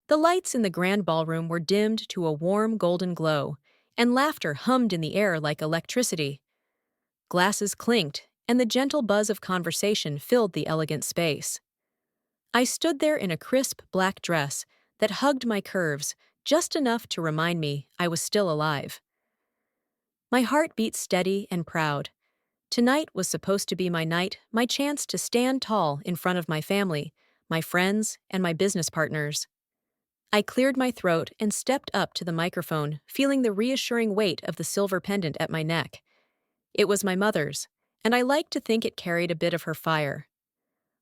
The lights in the grand ballroom were dimmed to a warm golden glow, and laughter hummed in the air like electricity. Glasses clinked, and the gentle buzz of conversation filled the elegant space. I stood there in a crisp black dress that hugged my curves just enough to remind me I was still alive. My heart beat steady and proud. Tonight was supposed to be my night, my chance to stand tall in front of my family, my friends, and my business partners. I cleared my throat and stepped up to the microphone, feeling the reassuring weight of the silver pendant at my neck. It was my mother's, and I liked to think it carried a bit of her fire.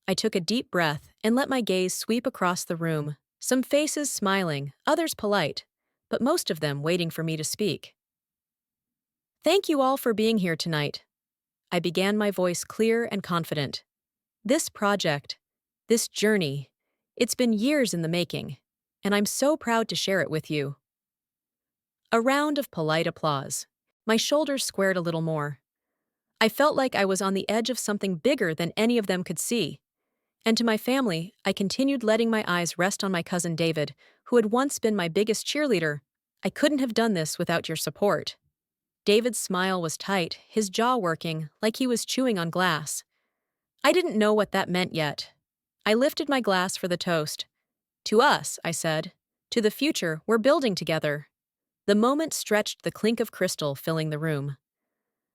I took a deep breath and let my gaze sweep across the room, some faces smiling, others polite, but most of them waiting for me to speak. Thank you all for being here tonight. I began, my voice clear and confident. This project, this journey, it's been years in the making, and I'm so proud to share it with you. A round of polite applause. My shoulders squared a little more. I felt like I was on the edge of something bigger than any of them could see. And to my family, I continued letting my eyes rest on my cousin David, who had once been my biggest cheerleader. I couldn't have done this without your support. David's smile was tight, his jaw working, like he was chewing on glass. I didn't know what that meant yet. I lifted my glass for the toast. To us, I said. To the future we're building together. The moment stretched the clink of crystal filling the room.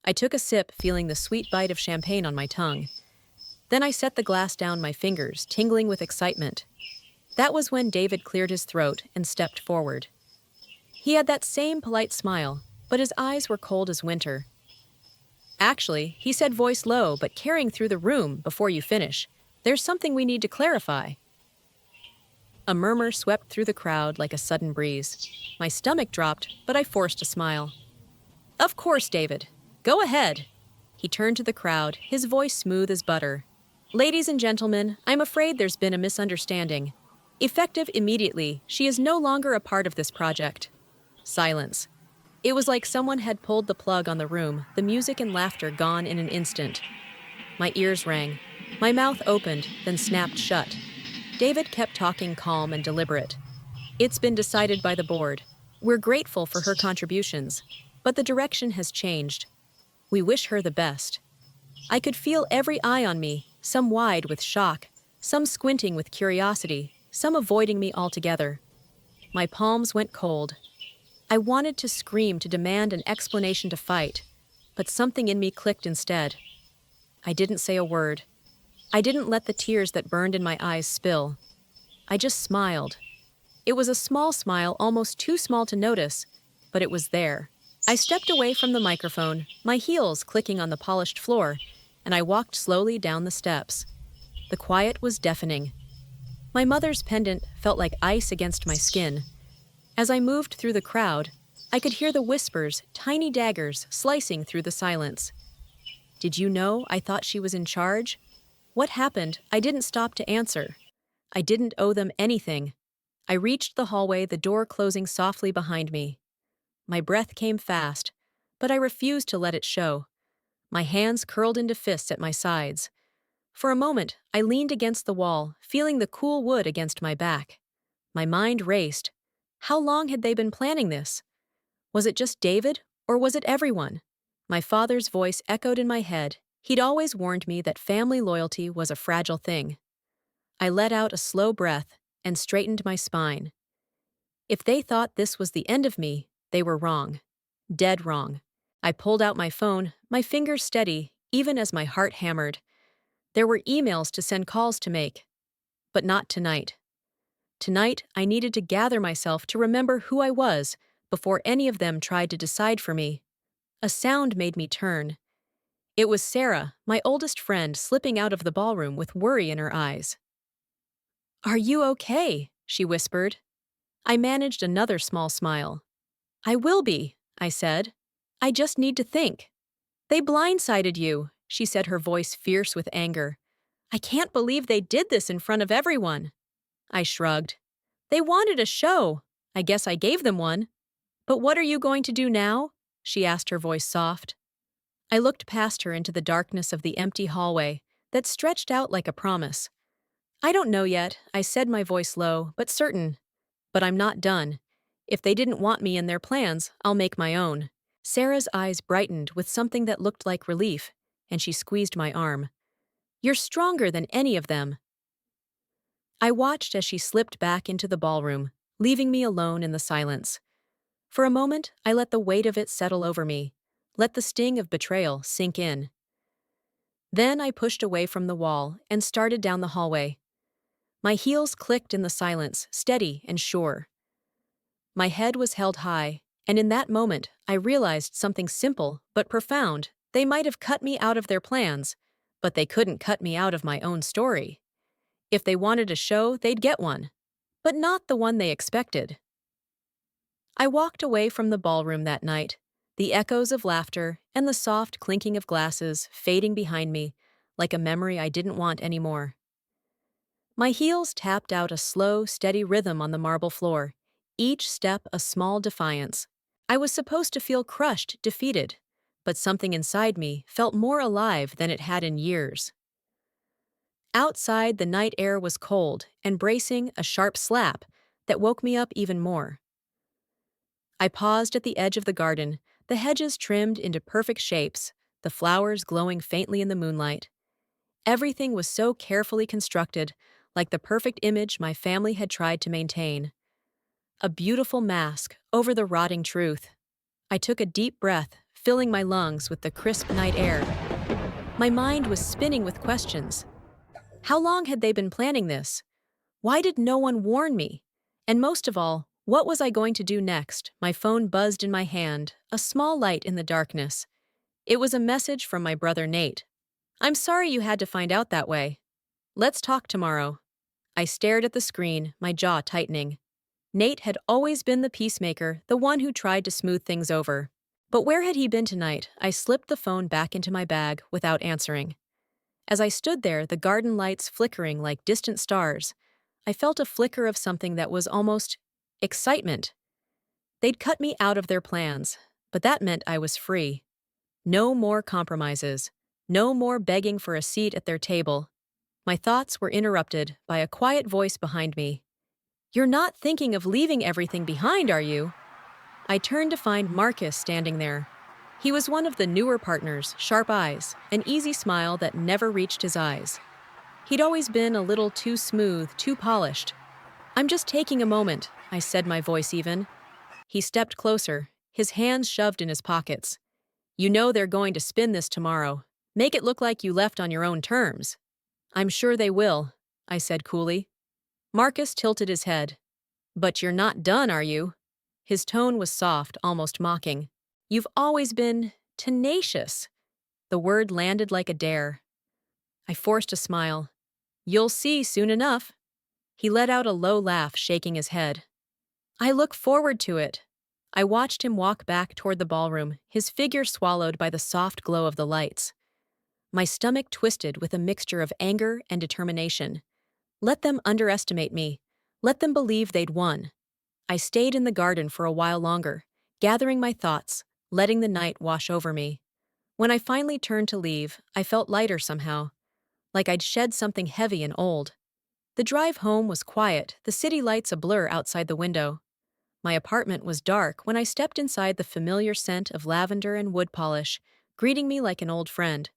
I took a sip, feeling the sweet bite of champagne on my tongue. Then I set the glass down, my fingers tingling with excitement. That was when David cleared his throat and stepped forward. He had that same polite smile, but his eyes were cold as winter. Actually, he said, voice low but carrying through the room, before you finish, there's something we need to clarify. A murmur swept through the crowd like a sudden breeze. My stomach dropped, but I forced a smile. Of course, David. Go ahead. He turned to the crowd, his voice smooth as butter. Ladies and gentlemen, I'm afraid there's been a misunderstanding. Effective immediately, she is no longer a part of this project. Silence. It was like someone had pulled the plug on the room, the music and laughter gone in an instant. My ears rang. My mouth opened, then snapped shut. David kept talking, calm and deliberate. It's been decided by the board. We're grateful for her contributions, but the direction has changed. We wish her the best. I could feel every eye on me, some wide with shock, some squinting with curiosity, some avoiding me altogether. My palms went cold. I wanted to scream, to demand an explanation, to fight, but something in me clicked instead. I didn't say a word. I didn't let the tears that burned in my eyes spill. I just smiled. It was a small smile, almost too small to notice, but it was there. I stepped away from the microphone, my heels clicking on the polished floor, and I walked slowly down the steps. The quiet was deafening. My mother's pendant felt like ice against my skin. As I moved through the crowd, I could hear the whispers, tiny daggers slicing through the silence. Did you know I thought she was in charge? What happened? I didn't stop to answer. I didn't owe them anything. I reached the hallway, the door closing softly behind me. My breath came fast, but I refused to let it show. My hands curled into fists at my sides. For a moment, I leaned against the wall, feeling the cool wood against my back. My mind raced. How long had they been planning this? Was it just David, or was it everyone? My father's voice echoed in my head. He'd always warned me that family loyalty was a fragile thing. I let out a slow breath and straightened my spine. If they thought this was the end of me, they were wrong. Dead wrong. I pulled out my phone, my fingers steady, even as my heart hammered. There were emails to send, calls to make. But not tonight. Tonight, I needed to gather myself to remember who I was before any of them tried to decide for me. A sound made me turn. It was Sarah, my oldest friend, slipping out of the ballroom with worry in her eyes. Are you okay? She whispered. I managed another small smile. I will be, I said. I just need to think. They blindsided you, she said, her voice fierce with anger. I can't believe they did this in front of everyone. I shrugged. They wanted a show. I guess I gave them one. But what are you going to do now? She asked, her voice soft. I looked past her into the darkness of the empty hallway that stretched out like a promise. I don't know yet, I said, my voice low but certain. But I'm not done. If they didn't want me in their plans, I'll make my own. Sarah's eyes brightened with something that looked like relief, and she squeezed my arm. You're stronger than any of them. I watched as she slipped back into the ballroom, leaving me alone in the silence. For a moment, I let the weight of it settle over me, let the sting of betrayal sink in. Then I pushed away from the wall and started down the hallway. My heels clicked in the silence, steady and sure. My head was held high, and in that moment, I realized something simple but profound. They might have cut me out of their plans, but they couldn't cut me out of my own story. If they wanted a show, they'd get one, but not the one they expected. I walked away from the ballroom that night, the echoes of laughter and the soft clinking of glasses fading behind me like a memory I didn't want anymore. My heels tapped out a slow, steady rhythm on the marble floor, each step a small defiance. I was supposed to feel crushed, defeated, but something inside me felt more alive than it had in years. Outside, the night air was cold and bracing, a sharp slap that woke me up even more. I paused at the edge of the garden, the hedges trimmed into perfect shapes, the flowers glowing faintly in the moonlight. Everything was so carefully constructed, like the perfect image my family had tried to maintain. A beautiful mask over the rotting truth. I took a deep breath, filling my lungs with the crisp night air. My mind was spinning with questions. How long had they been planning this? Why did no one warn me? And most of all, what was I going to do next? My phone buzzed in my hand, a small light in the darkness. It was a message from my brother Nate. I'm sorry you had to find out that way. Let's talk tomorrow. I stared at the screen, my jaw tightening. Nate had always been the peacemaker, the one who tried to smooth things over. But where had he been tonight? I slipped the phone back into my bag without answering. As I stood there, the garden lights flickering like distant stars, I felt a flicker of something that was almost excitement. They'd cut me out of their plans, but that meant I was free. No more compromises. No more begging for a seat at their table. My thoughts were interrupted by a quiet voice behind me. You're not thinking of leaving everything behind, are you? I turned to find Marcus standing there. He was one of the newer partners, sharp eyes, an easy smile that never reached his eyes. He'd always been a little too smooth, too polished. I'm just taking a moment, I said, my voice even. He stepped closer, his hands shoved in his pockets. You know they're going to spin this tomorrow. Make it look like you left on your own terms. I'm sure they will, I said coolly. Marcus tilted his head. But you're not done, are you? His tone was soft, almost mocking. You've always been tenacious. The word landed like a dare. I forced a smile. You'll see soon enough. He let out a low laugh, shaking his head. I look forward to it. I watched him walk back toward the ballroom, his figure swallowed by the soft glow of the lights. My stomach twisted with a mixture of anger and determination. Let them underestimate me. Let them believe they'd won. I stayed in the garden for a while longer, gathering my thoughts, letting the night wash over me. When I finally turned to leave, I felt lighter somehow, like I'd shed something heavy and old. The drive home was quiet, the city lights a blur outside the window. My apartment was dark when I stepped inside, the familiar scent of lavender and wood polish, greeting me like an old friend.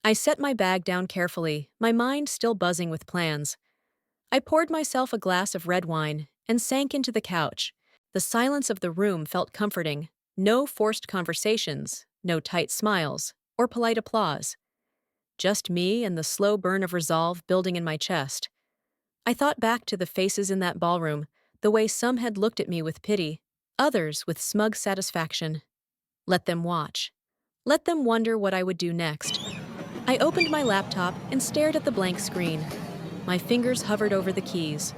I set my bag down carefully, my mind still buzzing with plans. I poured myself a glass of red wine and sank into the couch. The silence of the room felt comforting. No forced conversations, no tight smiles, or polite applause. Just me and the slow burn of resolve building in my chest. I thought back to the faces in that ballroom, the way some had looked at me with pity, others with smug satisfaction. Let them watch. Let them wonder what I would do next. I opened my laptop and stared at the blank screen. My fingers hovered over the keys.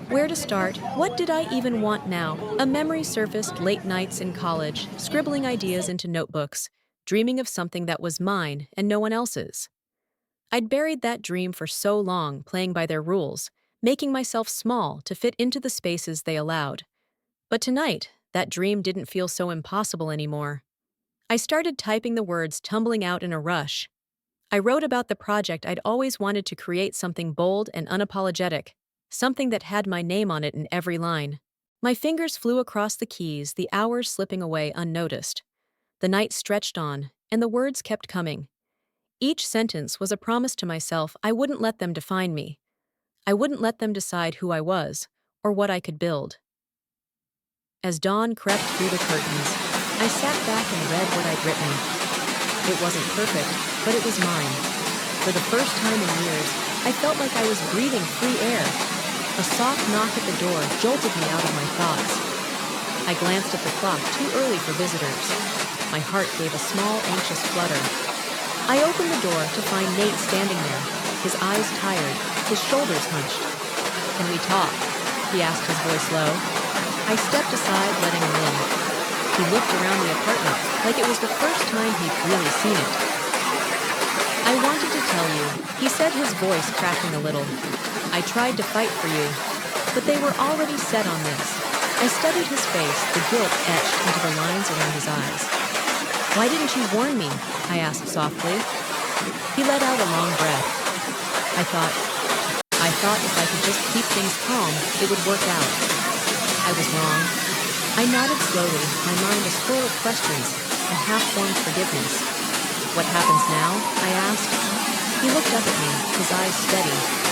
Where to start? What did I even want now? A memory surfaced late nights in college, scribbling ideas into notebooks, dreaming of something that was mine and no one else's. I'd buried that dream for so long, playing by their rules, making myself small to fit into the spaces they allowed. But tonight, that dream didn't feel so impossible anymore. I started typing the words, tumbling out in a rush. I wrote about the project I'd always wanted to create, something bold and unapologetic, something that had my name on it in every line. My fingers flew across the keys, the hours slipping away unnoticed. The night stretched on, and the words kept coming. Each sentence was a promise to myself I wouldn't let them define me. I wouldn't let them decide who I was, or what I could build. As dawn crept through the curtains, I sat back and read what I'd written. It wasn't perfect, but it was mine. For the first time in years, I felt like I was breathing free air. A soft knock at the door jolted me out of my thoughts. I glanced at the clock, too early for visitors. My heart gave a small, anxious flutter. I opened the door to find Nate standing there, his eyes tired, his shoulders hunched. "Can we talk?" he asked, his voice low. I stepped aside, letting him in. He looked around the apartment like it was the first time he'd really seen it. "I wanted to tell you," he said, his voice cracking a little. "I tried to fight for you, but they were already set on this." I studied his face, the guilt etched into the lines around his eyes. "Why didn't you warn me?" I asked softly. He let out a long breath. I thought if I could just keep things calm, it would work out. I was wrong. I nodded slowly, my mind was full of questions and half-formed forgiveness. "What happens now?" I asked. He looked up at me, his eyes steady.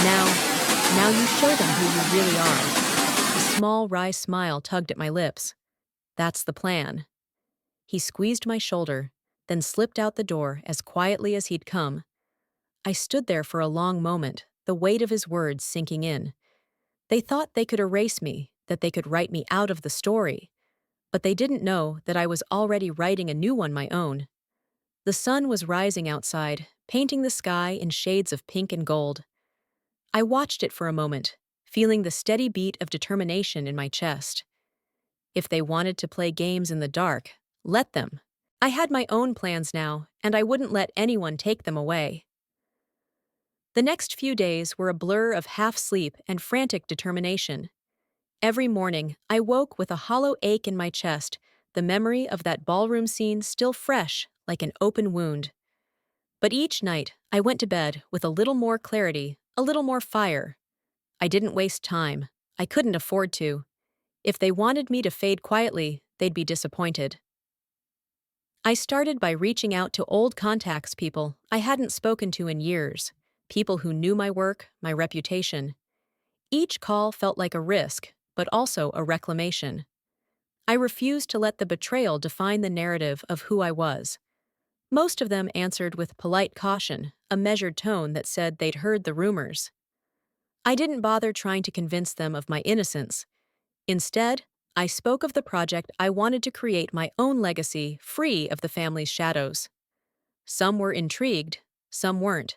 Now you show them who you really are." A small, wry smile tugged at my lips. "That's the plan." He squeezed my shoulder, then slipped out the door as quietly as he'd come. I stood there for a long moment, the weight of his words sinking in. They thought they could erase me, that they could write me out of the story. But they didn't know that I was already writing a new one my own. The sun was rising outside, painting the sky in shades of pink and gold. I watched it for a moment, feeling the steady beat of determination in my chest. If they wanted to play games in the dark, let them. I had my own plans now, and I wouldn't let anyone take them away. The next few days were a blur of half-sleep and frantic determination. Every morning, I woke with a hollow ache in my chest, the memory of that ballroom scene still fresh, like an open wound. But each night, I went to bed with a little more clarity, a little more fire. I didn't waste time. I couldn't afford to. If they wanted me to fade quietly, they'd be disappointed. I started by reaching out to old contacts, people I hadn't spoken to in years, people who knew my work, my reputation. Each call felt like a risk, but also a reclamation. I refused to let the betrayal define the narrative of who I was. Most of them answered with polite caution, a measured tone that said they'd heard the rumors. I didn't bother trying to convince them of my innocence. Instead, I spoke of the project I wanted to create, my own legacy, free of the family's shadows. Some were intrigued, some weren't.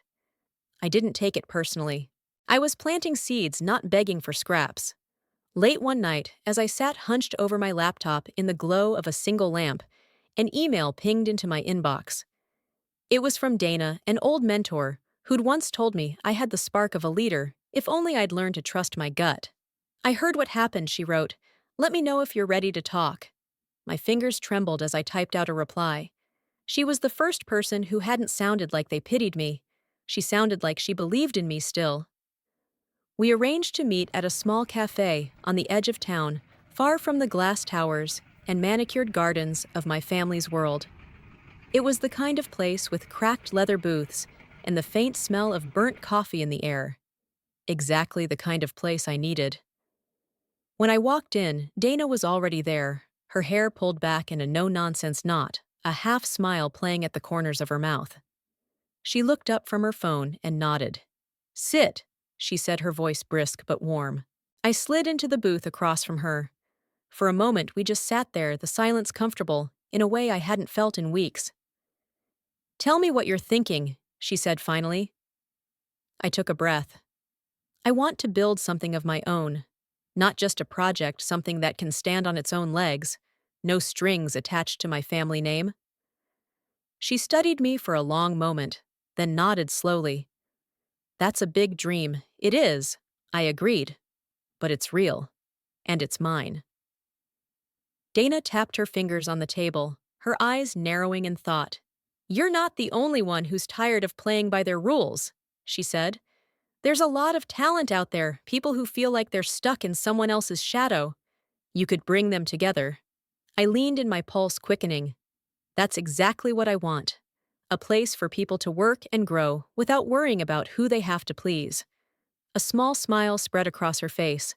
I didn't take it personally. I was planting seeds, not begging for scraps. Late one night, as I sat hunched over my laptop in the glow of a single lamp, an email pinged into my inbox. It was from Dana, an old mentor, who'd once told me I had the spark of a leader, if only I'd learned to trust my gut. "I heard what happened," she wrote. "Let me know if you're ready to talk." My fingers trembled as I typed out a reply. She was the first person who hadn't sounded like they pitied me. She sounded like she believed in me still. We arranged to meet at a small cafe on the edge of town, far from the glass towers and manicured gardens of my family's world. It was the kind of place with cracked leather booths and the faint smell of burnt coffee in the air. Exactly the kind of place I needed. When I walked in, Dana was already there, her hair pulled back in a no-nonsense knot, a half-smile playing at the corners of her mouth. She looked up from her phone and nodded. "Sit," she said, her voice brisk but warm. I slid into the booth across from her. For a moment, we just sat there, the silence comfortable, in a way I hadn't felt in weeks. "Tell me what you're thinking," she said finally. I took a breath. "I want to build something of my own. Not just a project, something that can stand on its own legs, no strings attached to my family name." She studied me for a long moment, then nodded slowly. "That's a big dream." "It is," I agreed. "But it's real. And it's mine." Dana tapped her fingers on the table, her eyes narrowing in thought. "You're not the only one who's tired of playing by their rules," she said. "There's a lot of talent out there, people who feel like they're stuck in someone else's shadow. You could bring them together. I leaned in, my pulse quickening. That's exactly what I want. A place for people to work and grow without worrying about who they have to please. A small smile spread across her face.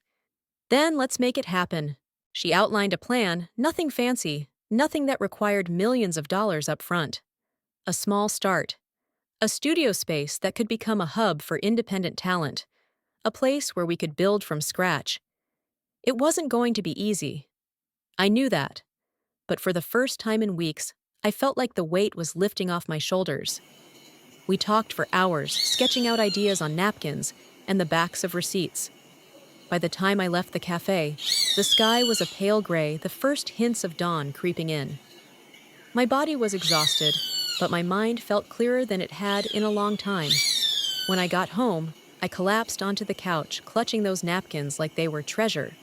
Then let's make it happen. She outlined a plan, nothing fancy, nothing that required millions of dollars up front. A small start. A studio space that could become a hub for independent talent. A place where we could build from scratch. It wasn't going to be easy. I knew that. But for the first time in weeks, I felt like the weight was lifting off my shoulders. We talked for hours, sketching out ideas on napkins and the backs of receipts. By the time I left the cafe, the sky was a pale gray, the first hints of dawn creeping in. My body was exhausted, but my mind felt clearer than it had in a long time. When I got home, I collapsed onto the couch, clutching those napkins like they were treasure.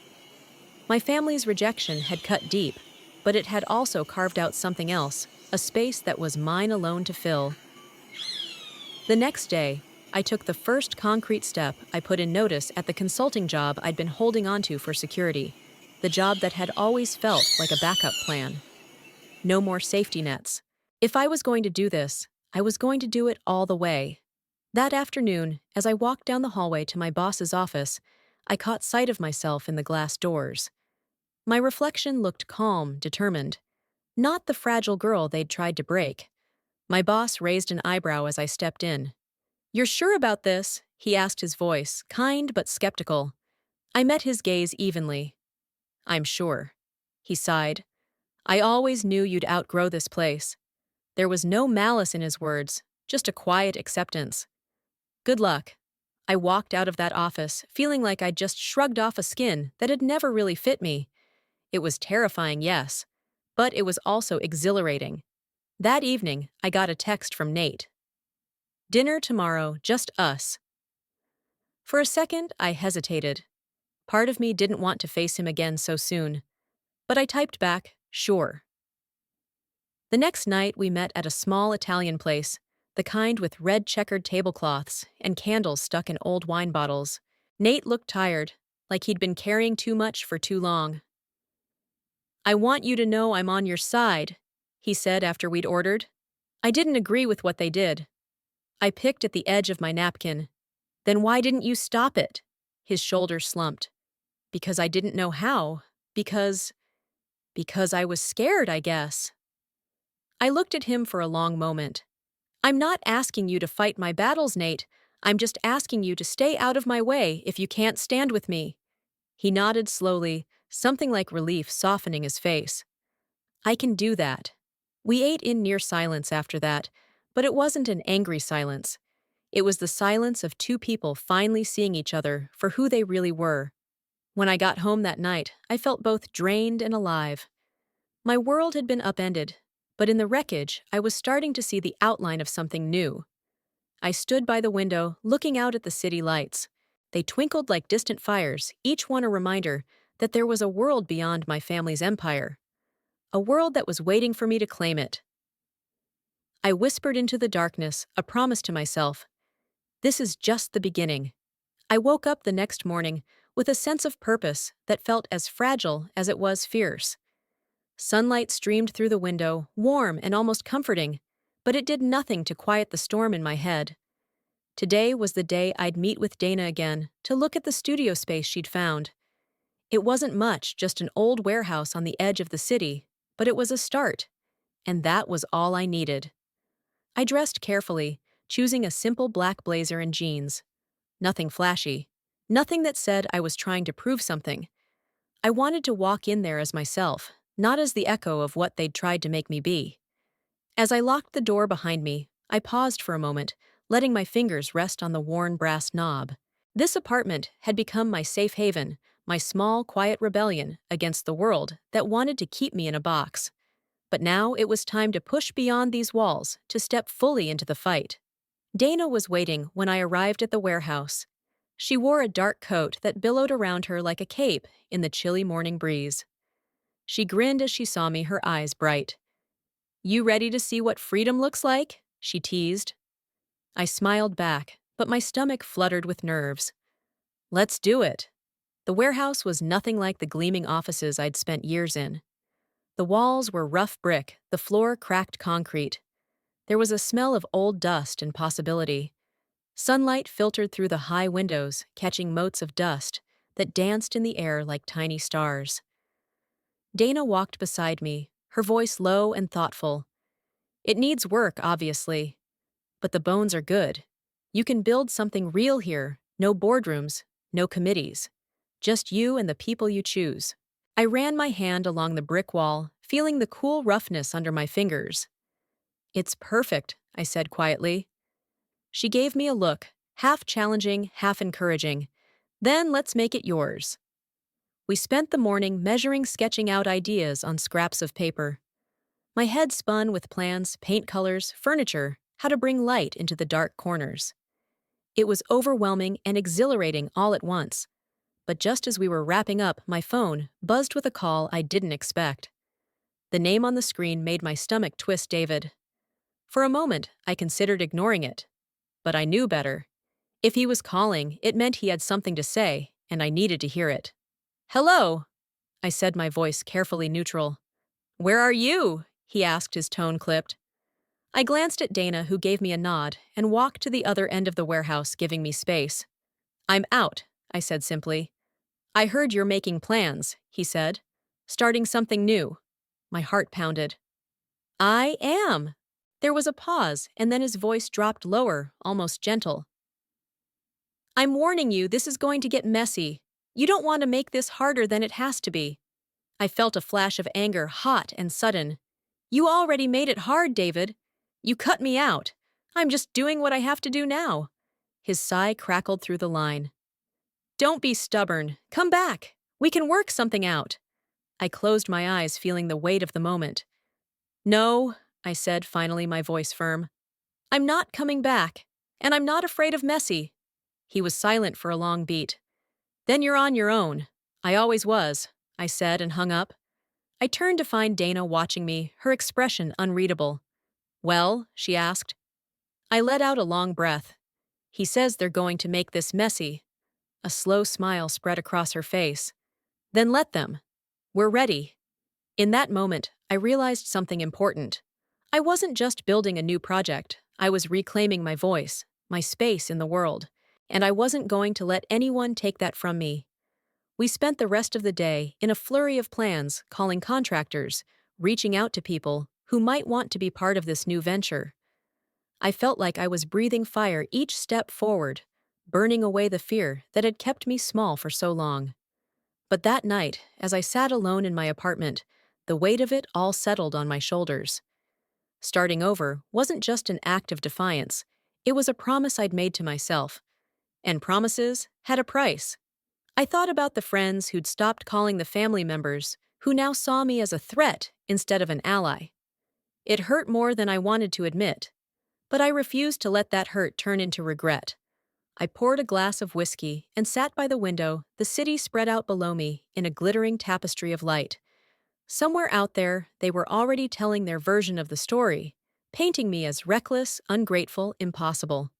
My family's rejection had cut deep, but it had also carved out something else, a space that was mine alone to fill. The next day, I took the first concrete step. I put in notice at the consulting job I'd been holding onto for security, the job that had always felt like a backup plan. No more safety nets. If I was going to do this, I was going to do it all the way. That afternoon, as I walked down the hallway to my boss's office, I caught sight of myself in the glass doors. My reflection looked calm, determined. Not the fragile girl they'd tried to break. My boss raised an eyebrow as I stepped in. "You're sure about this?" he asked, his voice kind but skeptical. I met his gaze evenly. "I'm sure." He sighed. "I always knew you'd outgrow this place." There was no malice in his words, just a quiet acceptance. "Good luck." I walked out of that office, feeling like I'd just shrugged off a skin that had never really fit me. It was terrifying, yes, but it was also exhilarating. That evening, I got a text from Nate. "Dinner tomorrow, just us." For a second, I hesitated. Part of me didn't want to face him again so soon. But I typed back, "Sure." The next night, we met at a small Italian place, the kind with red checkered tablecloths and candles stuck in old wine bottles. Nate looked tired, like he'd been carrying too much for too long. "I want you to know I'm on your side," he said after we'd ordered. I didn't agree with what they did. I picked at the edge of my napkin. "Then why didn't you stop it?" His shoulders slumped. "Because I didn't know how. Because I was scared, I guess." I looked at him for a long moment. "I'm not asking you to fight my battles, Nate. I'm just asking you to stay out of my way if you can't stand with me." He nodded slowly, something like relief softening his face. "I can do that." We ate in near silence after that, but it wasn't an angry silence. It was the silence of two people finally seeing each other for who they really were. When I got home that night, I felt both drained and alive. My world had been upended, but in the wreckage, I was starting to see the outline of something new. I stood by the window, looking out at the city lights. They twinkled like distant fires, each one a reminder that there was a world beyond my family's empire. A world that was waiting for me to claim it. I whispered into the darkness, a promise to myself. This is just the beginning. I woke up the next morning with a sense of purpose that felt as fragile as it was fierce. Sunlight streamed through the window, warm and almost comforting, but it did nothing to quiet the storm in my head. Today was the day I'd meet with Dana again to look at the studio space she'd found. It wasn't much, just an old warehouse on the edge of the city, but it was a start, and that was all I needed. I dressed carefully, choosing a simple black blazer and jeans. Nothing flashy, nothing that said I was trying to prove something. I wanted to walk in there as myself, not as the echo of what they'd tried to make me be. As I locked the door behind me, I paused for a moment, letting my fingers rest on the worn brass knob. This apartment had become my safe haven, my small, quiet rebellion against the world that wanted to keep me in a box. But now it was time to push beyond these walls, to step fully into the fight. Dana was waiting when I arrived at the warehouse. She wore a dark coat that billowed around her like a cape in the chilly morning breeze. She grinned as she saw me, her eyes bright. "You ready to see what freedom looks like?" she teased. I smiled back, but my stomach fluttered with nerves. "Let's do it." The warehouse was nothing like the gleaming offices I'd spent years in. The walls were rough brick, the floor cracked concrete. There was a smell of old dust and possibility. Sunlight filtered through the high windows, catching motes of dust that danced in the air like tiny stars. Dana walked beside me, her voice low and thoughtful. "It needs work, obviously, but the bones are good. You can build something real here, no boardrooms, no committees. Just you and the people you choose." I ran my hand along the brick wall, feeling the cool roughness under my fingers. "It's perfect," I said quietly. She gave me a look, half challenging, half encouraging. "Then let's make it yours." We spent the morning sketching out ideas on scraps of paper. My head spun with plans, paint colors, furniture, how to bring light into the dark corners. It was overwhelming and exhilarating all at once. But just as we were wrapping up, my phone buzzed with a call I didn't expect. The name on the screen made my stomach twist. David. For a moment, I considered ignoring it. But I knew better. If he was calling, it meant he had something to say, and I needed to hear it. "Hello," I said, my voice carefully neutral. "Where are you?" he asked, his tone clipped. I glanced at Dana, who gave me a nod, and walked to the other end of the warehouse, giving me space. "I'm out," I said simply. "I heard you're making plans," he said. "Starting something new." My heart pounded. "I am." There was a pause, and then his voice dropped lower, almost gentle. "I'm warning you, this is going to get messy. You don't want to make this harder than it has to be." I felt a flash of anger, hot and sudden. "You already made it hard, David. You cut me out. I'm just doing what I have to do now." His sigh crackled through the line. "Don't be stubborn. Come back. We can work something out." I closed my eyes, feeling the weight of the moment. "No," I said, finally, my voice firm. "I'm not coming back, and I'm not afraid of messy." He was silent for a long beat. "Then you're on your own." "I always was," I said, and hung up. I turned to find Dana watching me, her expression unreadable. "Well?" she asked. I let out a long breath. "He says they're going to make this messy." A slow smile spread across her face. "Then let them. We're ready." In that moment, I realized something important. I wasn't just building a new project, I was reclaiming my voice, my space in the world, and I wasn't going to let anyone take that from me. We spent the rest of the day in a flurry of plans, calling contractors, reaching out to people who might want to be part of this new venture. I felt like I was breathing fire each step forward, burning away the fear that had kept me small for so long. But that night, as I sat alone in my apartment, the weight of it all settled on my shoulders. Starting over wasn't just an act of defiance, it was a promise I'd made to myself. And promises had a price. I thought about the friends who'd stopped calling, the family members who now saw me as a threat instead of an ally. It hurt more than I wanted to admit, but I refused to let that hurt turn into regret. I poured a glass of whiskey and sat by the window, the city spread out below me in a glittering tapestry of light. Somewhere out there, they were already telling their version of the story, painting me as reckless, ungrateful, impossible.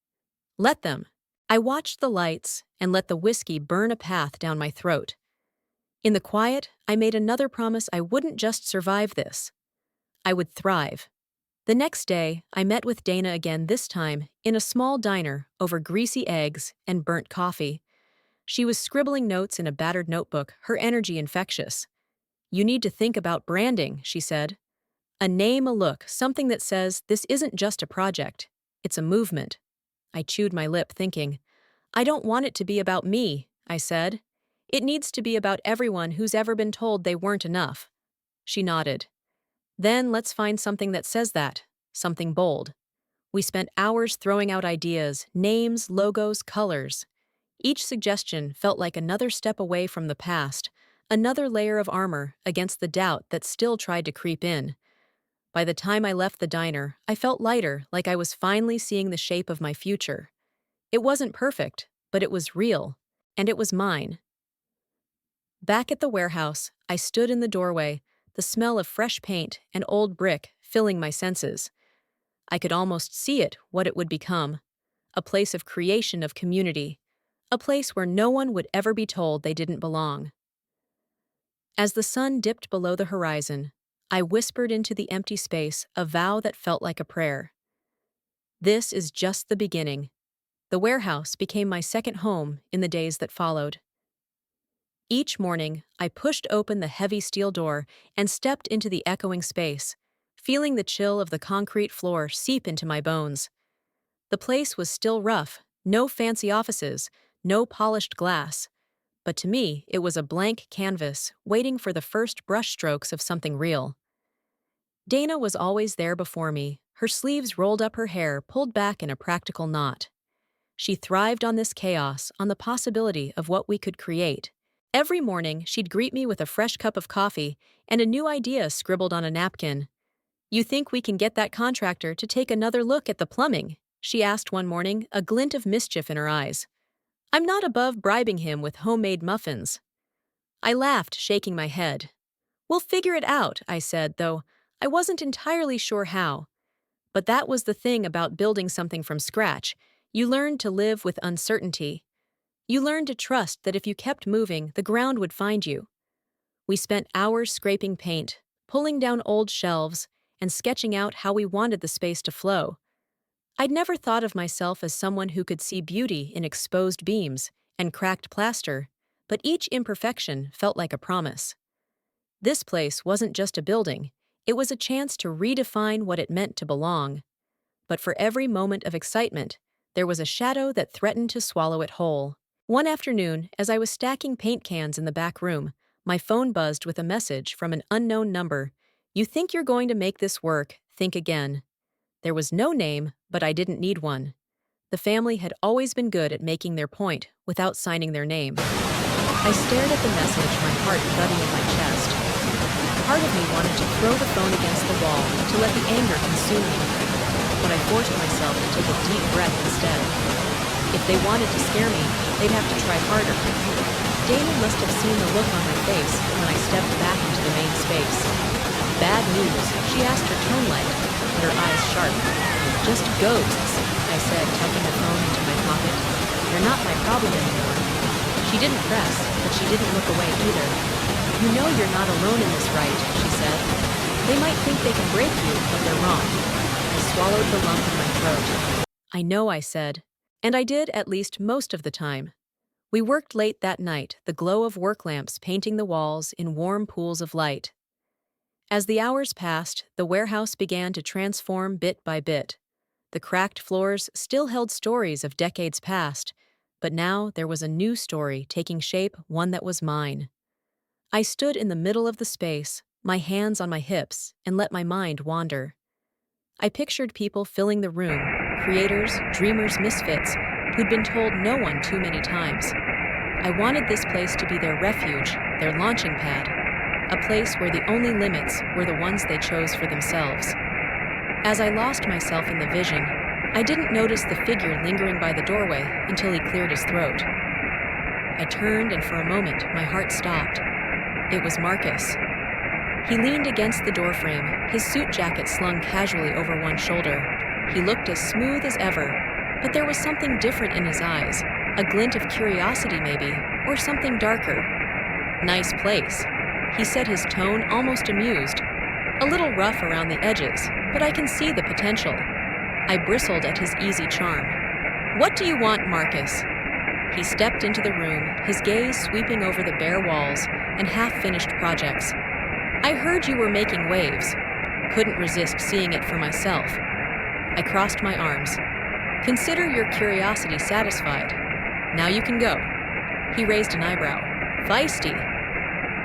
Let them. I watched the lights and let the whiskey burn a path down my throat. In the quiet, I made another promise: I wouldn't just survive this. I would thrive. The next day, I met with Dana again, this time in a small diner over greasy eggs and burnt coffee. She was scribbling notes in a battered notebook, her energy infectious. "You need to think about branding," she said. "A name, a look, something that says this isn't just a project, it's a movement." I chewed my lip, thinking, "I don't want it to be about me," I said. "It needs to be about everyone who's ever been told they weren't enough." She nodded. "Then let's find something that says that, something bold." We spent hours throwing out ideas, names, logos, colors. Each suggestion felt like another step away from the past, another layer of armor against the doubt that still tried to creep in. By the time I left the diner, I felt lighter, like I was finally seeing the shape of my future. It wasn't perfect, but it was real, and it was mine. Back at the warehouse, I stood in the doorway, the smell of fresh paint and old brick filling my senses. I could almost see it, what it would become. A place of creation, of community. a place where no one would ever be told they didn't belong. As the sun dipped below the horizon, I whispered into the empty space a vow that felt like a prayer. This is just the beginning. The warehouse became my second home in the days that followed. Each morning, I pushed open the heavy steel door and stepped into the echoing space, feeling the chill of the concrete floor seep into my bones. The place was still rough, no fancy offices, no polished glass. But to me, it was a blank canvas, waiting for the first brushstrokes of something real. Dana was always there before me, her sleeves rolled up, her hair pulled back in a practical knot. She thrived on this chaos, on the possibility of what we could create. Every morning, she'd greet me with a fresh cup of coffee and a new idea scribbled on a napkin. "You think we can get that contractor to take another look at the plumbing?" she asked one morning, a glint of mischief in her eyes. "I'm not above bribing him with homemade muffins." I laughed, shaking my head. "We'll figure it out," I said, though I wasn't entirely sure how. But that was the thing about building something from scratch. You learned to live with uncertainty. You learned to trust that if you kept moving, the ground would find you. We spent hours scraping paint, pulling down old shelves, and sketching out how we wanted the space to flow. I'd never thought of myself as someone who could see beauty in exposed beams and cracked plaster, but each imperfection felt like a promise. This place wasn't just a building, it was a chance to redefine what it meant to belong. But for every moment of excitement, there was a shadow that threatened to swallow it whole. One afternoon, as I was stacking paint cans in the back room, my phone buzzed with a message from an unknown number. "You think you're going to make this work? Think again." There was no name, but I didn't need one. The family had always been good at making their point without signing their name. I stared at the message, my heart thudding in my chest. Part of me wanted to throw the phone against the wall to let the anger consume me, but I forced myself to take a deep breath instead. If they wanted to scare me, they'd have to try harder. Dana must have seen the look on my face when I stepped back into the main space. "Bad news," she asked, her tone light, but her eyes sharp. "Just ghosts," I said, tucking the phone into my pocket. "They're not my problem anymore." She didn't press, but she didn't look away either. "You know you're not alone in this, right?" she said. "They might think they can break you, but they're wrong." I swallowed the lump in my throat. "I know," I said. And I did, at least most of the time. We worked late that night, the glow of work lamps painting the walls in warm pools of light. As the hours passed, the warehouse began to transform bit by bit. The cracked floors still held stories of decades past, but now there was a new story taking shape, one that was mine. I stood in the middle of the space, my hands on my hips, and let my mind wander. I pictured people filling the room, creators, dreamers, misfits, who'd been told no one too many times. I wanted this place to be their refuge, their launching pad, a place where the only limits were the ones they chose for themselves. As I lost myself in the vision, I didn't notice the figure lingering by the doorway until he cleared his throat. I turned, and for a moment, my heart stopped. It was Marcus. He leaned against the doorframe, his suit jacket slung casually over one shoulder. He looked as smooth as ever, but there was something different in his eyes, a glint of curiosity maybe, or something darker. "Nice place," he said, his tone almost amused. "A little rough around the edges, but I can see the potential." I bristled at his easy charm. "What do you want, Marcus?" He stepped into the room, his gaze sweeping over the bare walls and half-finished projects. "I heard you were making waves." Couldn't resist seeing it for myself. I crossed my arms. "Consider your curiosity satisfied. Now you can go." He raised an eyebrow. "Feisty."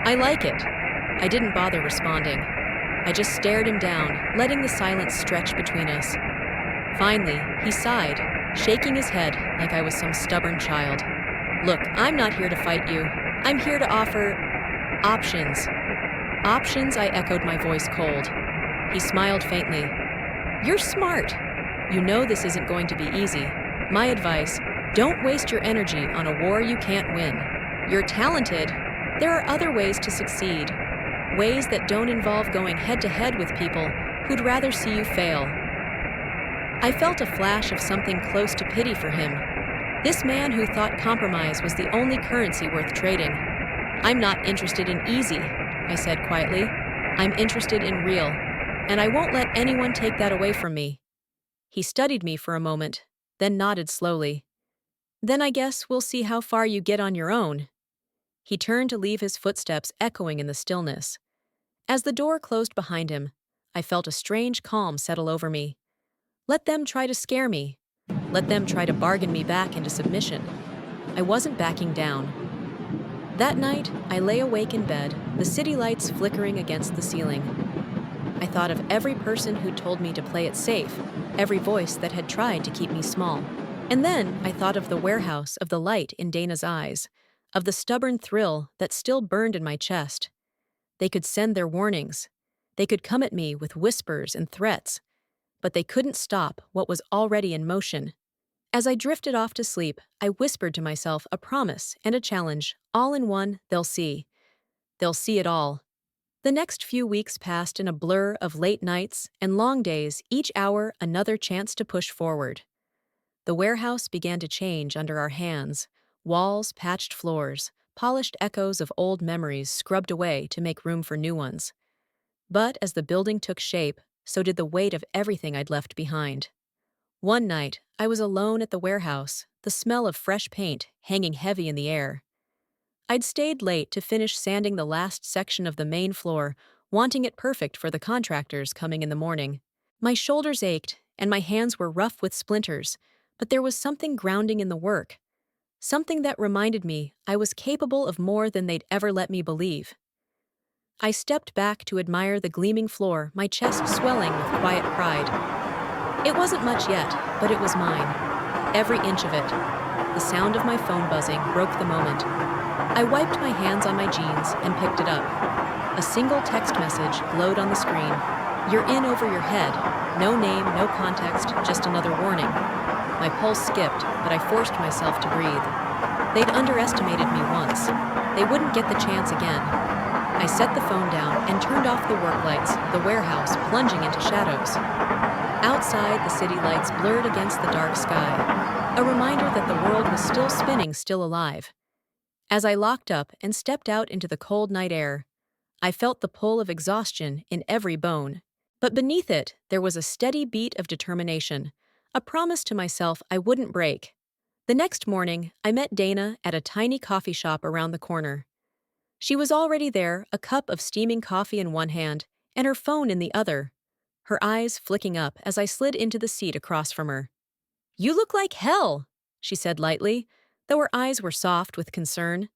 "I like it." I didn't bother responding. I just stared him down, letting the silence stretch between us. Finally, he sighed, shaking his head like I was some stubborn child. "Look, I'm not here to fight you. I'm here to offer options." "Options?" I echoed, my voice cold. He smiled faintly. "You're smart. You know this isn't going to be easy. My advice, don't waste your energy on a war you can't win. You're talented. There are other ways to succeed. Ways that don't involve going head-to-head with people who'd rather see you fail." I felt a flash of something close to pity for him. This man who thought compromise was the only currency worth trading. I'm not interested in easy, I said quietly. I'm interested in real, and I won't let anyone take that away from me. He studied me for a moment, then nodded slowly. Then I guess we'll see how far you get on your own. He turned to leave, his footsteps echoing in the stillness. As the door closed behind him, I felt a strange calm settle over me. Let them try to scare me. Let them try to bargain me back into submission. I wasn't backing down. That night, I lay awake in bed, the city lights flickering against the ceiling. I thought of every person who told me to play it safe, every voice that had tried to keep me small. And then I thought of the warehouse, of the light in Dana's eyes, of the stubborn thrill that still burned in my chest. They could send their warnings. They could come at me with whispers and threats, but they couldn't stop what was already in motion. As I drifted off to sleep, I whispered to myself a promise and a challenge, all in one. They'll see. They'll see it all. The next few weeks passed in a blur of late nights and long days, each hour another chance to push forward. The warehouse began to change under our hands. Walls, patched floors, polished echoes of old memories scrubbed away to make room for new ones. But as the building took shape, so did the weight of everything I'd left behind. One night, I was alone at the warehouse, the smell of fresh paint hanging heavy in the air. I'd stayed late to finish sanding the last section of the main floor, wanting it perfect for the contractors coming in the morning. My shoulders ached, and my hands were rough with splinters, but there was something grounding in the work, something that reminded me I was capable of more than they'd ever let me believe. I stepped back to admire the gleaming floor, my chest swelling with quiet pride. It wasn't much yet, but it was mine. Every inch of it. The sound of my phone buzzing broke the moment. I wiped my hands on my jeans and picked it up. A single text message glowed on the screen. You're in over your head. No name, no context, just another warning. My pulse skipped, but I forced myself to breathe. They'd underestimated me once. They wouldn't get the chance again. I set the phone down and turned off the work lights, the warehouse plunging into shadows. Outside, the city lights blurred against the dark sky, a reminder that the world was still spinning, still alive. As I locked up and stepped out into the cold night air, I felt the pull of exhaustion in every bone. But beneath it, there was a steady beat of determination, a promise to myself I wouldn't break. The next morning, I met Dana at a tiny coffee shop around the corner. She was already there, a cup of steaming coffee in one hand and her phone in the other, her eyes flicking up as I slid into the seat across from her. "You look like hell," she said lightly, though her eyes were soft with concern.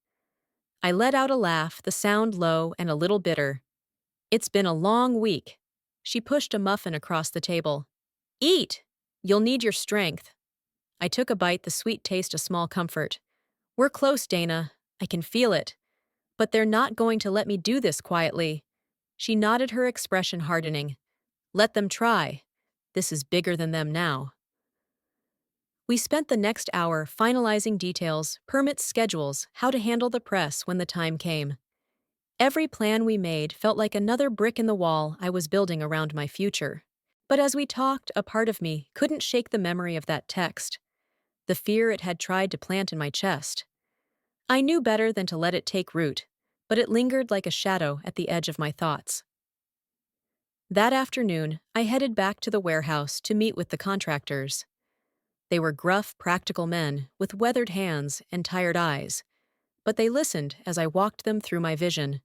I let out a laugh, the sound low and a little bitter. "It's been a long week." She pushed a muffin across the table. "Eat! You'll need your strength." I took a bite, the sweet taste a small comfort. "We're close, Dana. I can feel it. But they're not going to let me do this quietly." She nodded, her expression hardening. "Let them try. This is bigger than them now." We spent the next hour finalizing details, permits, schedules, how to handle the press when the time came. Every plan we made felt like another brick in the wall I was building around my future. But as we talked, a part of me couldn't shake the memory of that text, the fear it had tried to plant in my chest. I knew better than to let it take root, but it lingered like a shadow at the edge of my thoughts. That afternoon, I headed back to the warehouse to meet with the contractors. They were gruff, practical men with weathered hands and tired eyes, but they listened as I walked them through my vision.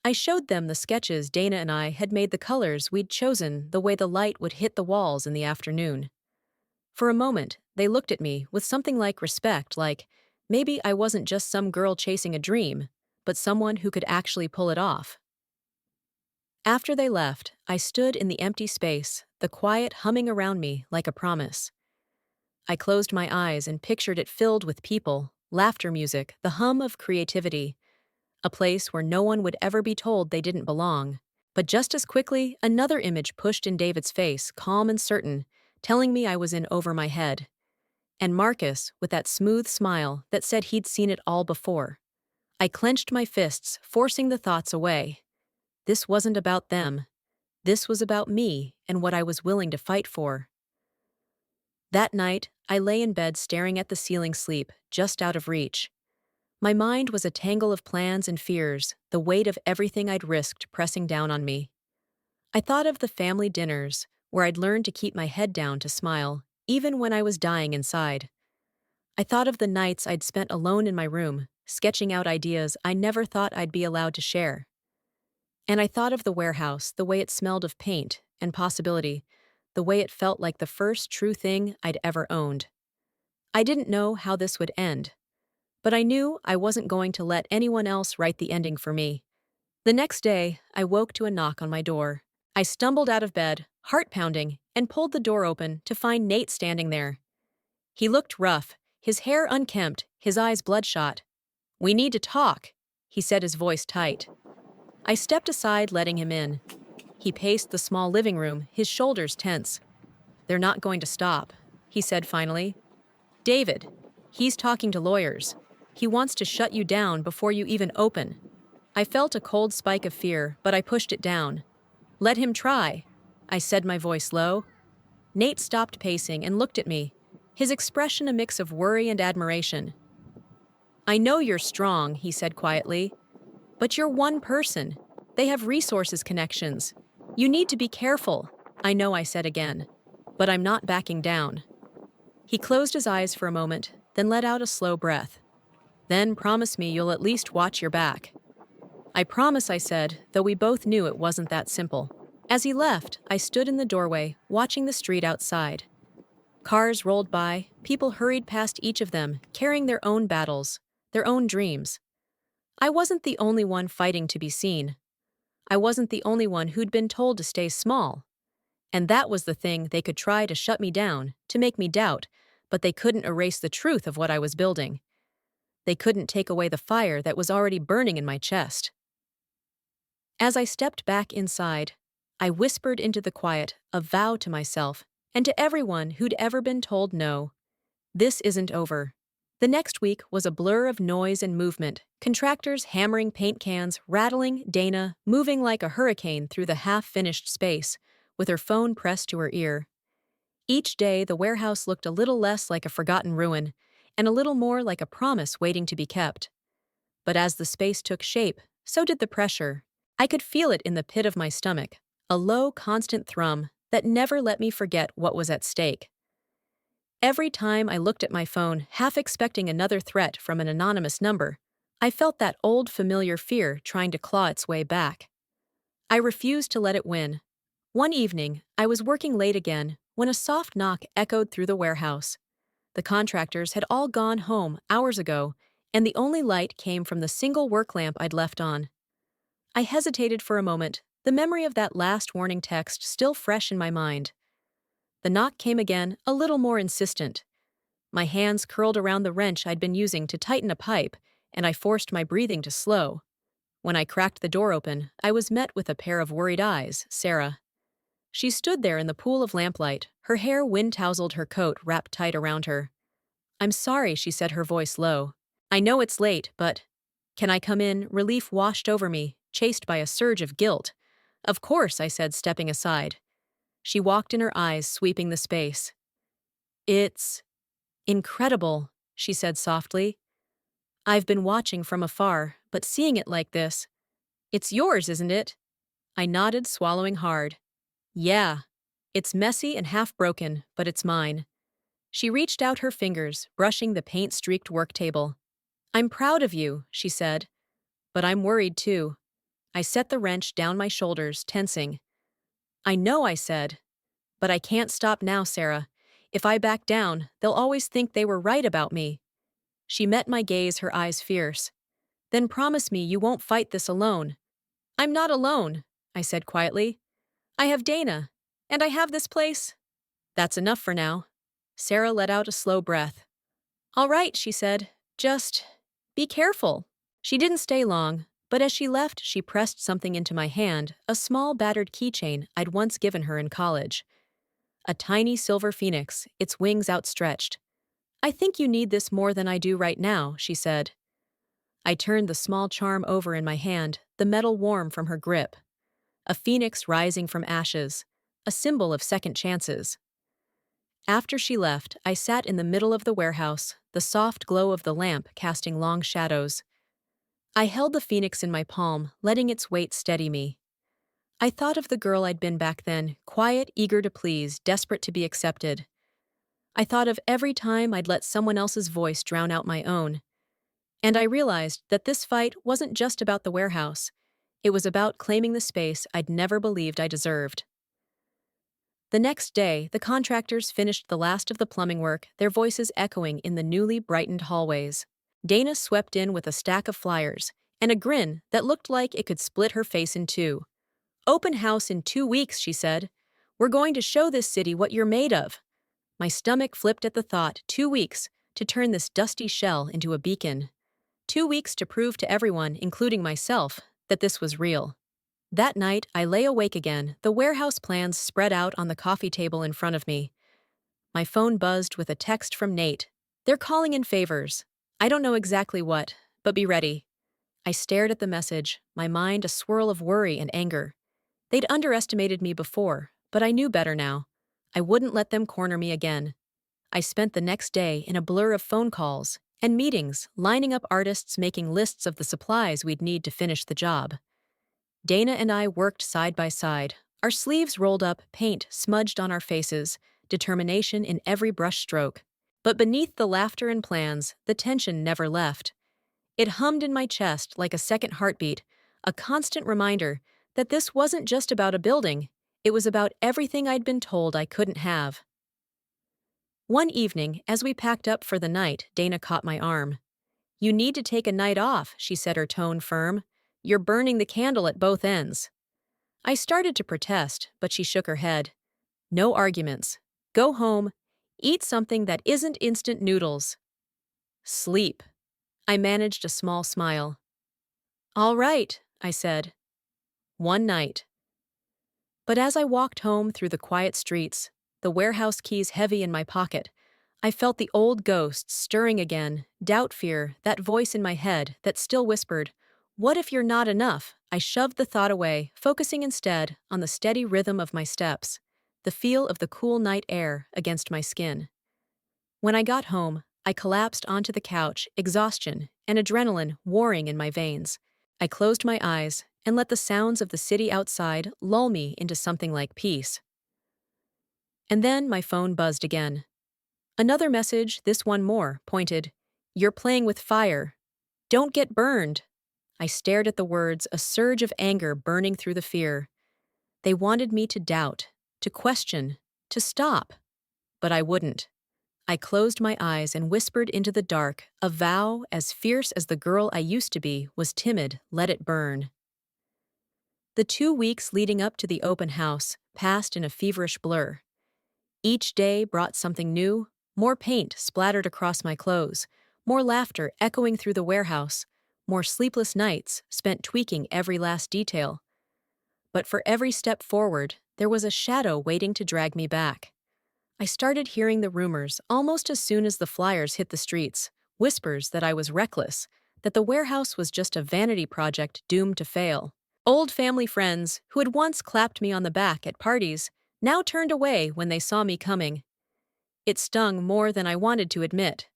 I showed them the sketches Dana and I had made, the colors we'd chosen, the way the light would hit the walls in the afternoon. For a moment, they looked at me with something like respect, like maybe I wasn't just some girl chasing a dream, but someone who could actually pull it off. After they left, I stood in the empty space, the quiet humming around me like a promise. I closed my eyes and pictured it filled with people, laughter, music, the hum of creativity, a place where no one would ever be told they didn't belong. But just as quickly, another image pushed in David's face, calm and certain, telling me I was in over my head. And Marcus, with that smooth smile that said he'd seen it all before. I clenched my fists, forcing the thoughts away. This wasn't about them. This was about me and what I was willing to fight for. That night, I lay in bed staring at the ceiling sleep, just out of reach. My mind was a tangle of plans and fears, the weight of everything I'd risked pressing down on me. I thought of the family dinners, where I'd learned to keep my head down to smile, even when I was dying inside. I thought of the nights I'd spent alone in my room, sketching out ideas I never thought I'd be allowed to share. And I thought of the warehouse, the way it smelled of paint and possibility, the way it felt like the first true thing I'd ever owned. I didn't know how this would end, but I knew I wasn't going to let anyone else write the ending for me. The next day, I woke to a knock on my door. I stumbled out of bed, heart pounding, and pulled the door open to find Nate standing there. He looked rough, his hair unkempt, his eyes bloodshot. "We need to talk," he said, his voice tight. I stepped aside, letting him in. He paced the small living room, his shoulders tense. "They're not going to stop," he said finally. "David, he's talking to lawyers. He wants to shut you down before you even open." I felt a cold spike of fear, but I pushed it down. "Let him try," I said, my voice low. Nate stopped pacing and looked at me, his expression a mix of worry and admiration. "I know you're strong," he said quietly, "but you're one person. They have resources connections. You need to be careful." "I know," I said again, "but I'm not backing down." He closed his eyes for a moment, then let out a slow breath. "Then promise me you'll at least watch your back." "I promise," I said, though we both knew it wasn't that simple. As he left, I stood in the doorway, watching the street outside. Cars rolled by, people hurried past each of them, carrying their own battles, their own dreams. I wasn't the only one fighting to be seen. I wasn't the only one who'd been told to stay small. And that was the thing. They could try to shut me down, to make me doubt, but they couldn't erase the truth of what I was building. They couldn't take away the fire that was already burning in my chest. As I stepped back inside, I whispered into the quiet a vow to myself and to everyone who'd ever been told no. This isn't over. The next week was a blur of noise and movement, contractors hammering paint cans, rattling, Dana moving like a hurricane through the half-finished space, with her phone pressed to her ear. Each day, the warehouse looked a little less like a forgotten ruin, and a little more like a promise waiting to be kept. But as the space took shape, so did the pressure. I could feel it in the pit of my stomach, a low, constant thrum that never let me forget what was at stake. Every time I looked at my phone, half expecting another threat from an anonymous number, I felt that old familiar fear trying to claw its way back. I refused to let it win. One evening, I was working late again when a soft knock echoed through the warehouse. The contractors had all gone home hours ago, and the only light came from the single work lamp I'd left on. I hesitated for a moment, the memory of that last warning text still fresh in my mind. The knock came again, a little more insistent. My hands curled around the wrench I'd been using to tighten a pipe, and I forced my breathing to slow. When I cracked the door open, I was met with a pair of worried eyes, Sarah. She stood there in the pool of lamplight, her hair wind-tousled, her coat wrapped tight around her. "I'm sorry," she said, her voice low. "I know it's late, but—" "Can I come in?" Relief washed over me, chased by a surge of guilt. "Of course," I said, stepping aside. She walked in, her eyes sweeping the space. "It's incredible," she said softly. "I've been watching from afar, but seeing it like this— It's yours, isn't it?" I nodded, swallowing hard. "Yeah. It's messy and half-broken, but it's mine." She reached out her fingers, brushing the paint-streaked work table. "I'm proud of you," she said. "But I'm worried too." I set the wrench down my shoulders, tensing. "I know," I said. "But I can't stop now, Sarah. If I back down, they'll always think they were right about me." She met my gaze, her eyes fierce. "Then promise me you won't fight this alone." "I'm not alone," I said quietly. "I have Dana. And I have this place." "That's enough for now." Sarah let out a slow breath. "All right," she said. "Just be careful." She didn't stay long, but as she left, she pressed something into my hand, a small battered keychain I'd once given her in college. A tiny silver phoenix, its wings outstretched. "I think you need this more than I do right now," she said. I turned the small charm over in my hand, the metal warm from her grip. A phoenix rising from ashes, a symbol of second chances. After she left, I sat in the middle of the warehouse, the soft glow of the lamp casting long shadows. I held the phoenix in my palm, letting its weight steady me. I thought of the girl I'd been back then, quiet, eager to please, desperate to be accepted. I thought of every time I'd let someone else's voice drown out my own. And I realized that this fight wasn't just about the warehouse. It was about claiming the space I'd never believed I deserved. The next day, the contractors finished the last of the plumbing work, their voices echoing in the newly brightened hallways. Dana swept in with a stack of flyers and a grin that looked like it could split her face in two. "Open house in 2 weeks," she said. "We're going to show this city what you're made of." My stomach flipped at the thought, 2 weeks, to turn this dusty shell into a beacon. 2 weeks to prove to everyone, including myself, that this was real. That night, I lay awake again, the warehouse plans spread out on the coffee table in front of me. My phone buzzed with a text from Nate. "They're calling in favors. I don't know exactly what, but be ready." I stared at the message, my mind a swirl of worry and anger. They'd underestimated me before, but I knew better now. I wouldn't let them corner me again. I spent the next day in a blur of phone calls and meetings, lining up artists, making lists of the supplies we'd need to finish the job. Dana and I worked side by side, our sleeves rolled up, paint smudged on our faces, determination in every brushstroke. But beneath the laughter and plans, the tension never left. It hummed in my chest like a second heartbeat, a constant reminder that this wasn't just about a building, it was about everything I'd been told I couldn't have. One evening, as we packed up for the night, Dana caught my arm. "You need to take a night off," she said, her tone firm. "You're burning the candle at both ends." I started to protest, but she shook her head. "No arguments. Go home. Eat something that isn't instant noodles. Sleep." I managed a small smile. "All right," I said. One night. But as I walked home through the quiet streets, the warehouse keys heavy in my pocket, I felt the old ghosts stirring again, doubt, fear, that voice in my head that still whispered, "What if you're not enough?" I shoved the thought away, focusing instead on the steady rhythm of my steps, the feel of the cool night air against my skin. When I got home, I collapsed onto the couch, exhaustion and adrenaline warring in my veins. I closed my eyes and let the sounds of the city outside lull me into something like peace. And then my phone buzzed again. Another message, this one more, pointed, "You're playing with fire. Don't get burned." I stared at the words, a surge of anger burning through the fear. They wanted me to doubt, to question, to stop. But I wouldn't. I closed my eyes and whispered into the dark, a vow as fierce as the girl I used to be was timid, let it burn. The 2 weeks leading up to the open house passed in a feverish blur. Each day brought something new, more paint splattered across my clothes, more laughter echoing through the warehouse, more sleepless nights spent tweaking every last detail. But for every step forward, there was a shadow waiting to drag me back. I started hearing the rumors almost as soon as the flyers hit the streets, whispers that I was reckless, that the warehouse was just a vanity project doomed to fail. Old family friends, who had once clapped me on the back at parties, now turned away when they saw me coming. It stung more than I wanted to admit.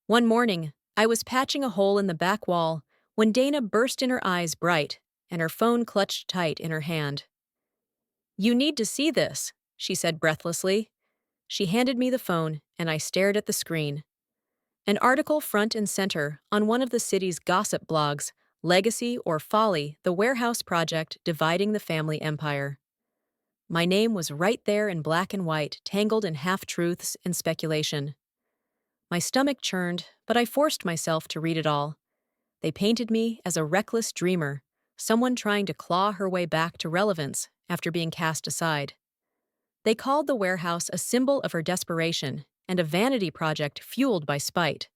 One morning, I was patching a hole in the back wall when Dana burst in, her eyes bright and her phone clutched tight in her hand. "You need to see this," she said breathlessly. She handed me the phone, and I stared at the screen. An article front and center on one of the city's gossip blogs, Legacy or Folly, the warehouse project dividing the family empire. My name was right there in black and white, tangled in half-truths and speculation. My stomach churned, but I forced myself to read it all. They painted me as a reckless dreamer, someone trying to claw her way back to relevance after being cast aside. They called the warehouse a symbol of her desperation and a vanity project fueled by spite.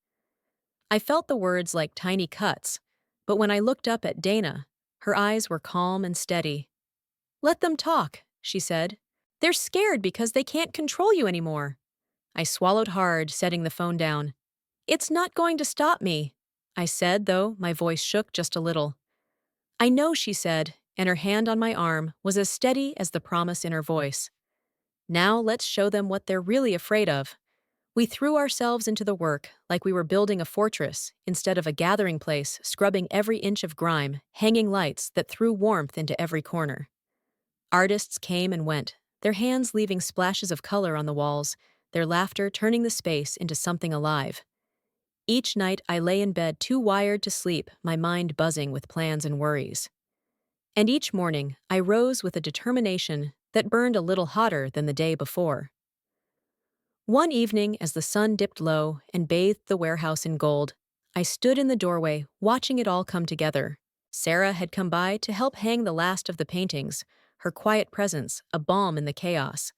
I felt the words like tiny cuts, but when I looked up at Dana, her eyes were calm and steady. "Let them talk," she said. "They're scared because they can't control you anymore." I swallowed hard, setting the phone down. "It's not going to stop me," I said, though my voice shook just a little. "I know," she said, and her hand on my arm was as steady as the promise in her voice. Now let's show them what they're really afraid of. We threw ourselves into the work like we were building a fortress instead of a gathering place, scrubbing every inch of grime, hanging lights that threw warmth into every corner. Artists came and went, their hands leaving splashes of color on the walls, their laughter turning the space into something alive. Each night I lay in bed too wired to sleep, my mind buzzing with plans and worries. And each morning I rose with a determination that burned a little hotter than the day before. One evening, as the sun dipped low and bathed the warehouse in gold, I stood in the doorway, watching it all come together. Sarah had come by to help hang the last of the paintings, her quiet presence a balm in the chaos.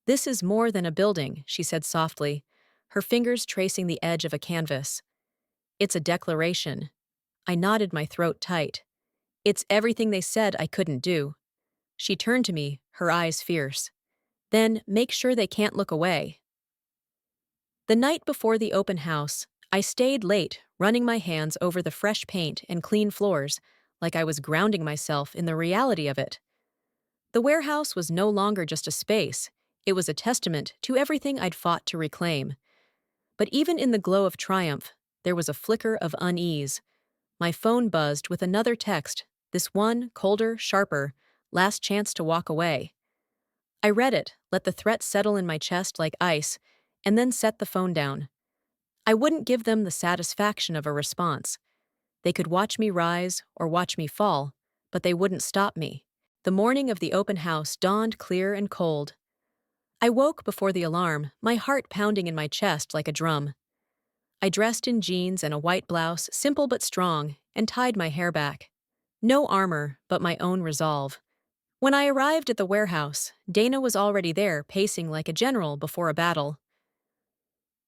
"This is more than a building," she said softly, her fingers tracing the edge of a canvas. "It's a declaration." I nodded, my throat tight. "It's everything they said I couldn't do." She turned to me, her eyes fierce. "Then make sure they can't look away." The night before the open house, I stayed late, running my hands over the fresh paint and clean floors, like I was grounding myself in the reality of it. The warehouse was no longer just a space, it was a testament to everything I'd fought to reclaim. But even in the glow of triumph, there was a flicker of unease. My phone buzzed with another text, this one colder, sharper, last chance to walk away. I read it, let the threat settle in my chest like ice, and then set the phone down. I wouldn't give them the satisfaction of a response. They could watch me rise or watch me fall, but they wouldn't stop me. The morning of the open house dawned clear and cold. I woke before the alarm, my heart pounding in my chest like a drum. I dressed in jeans and a white blouse, simple but strong, and tied my hair back. No armor, but my own resolve. When I arrived at the warehouse, Dana was already there, pacing like a general before a battle.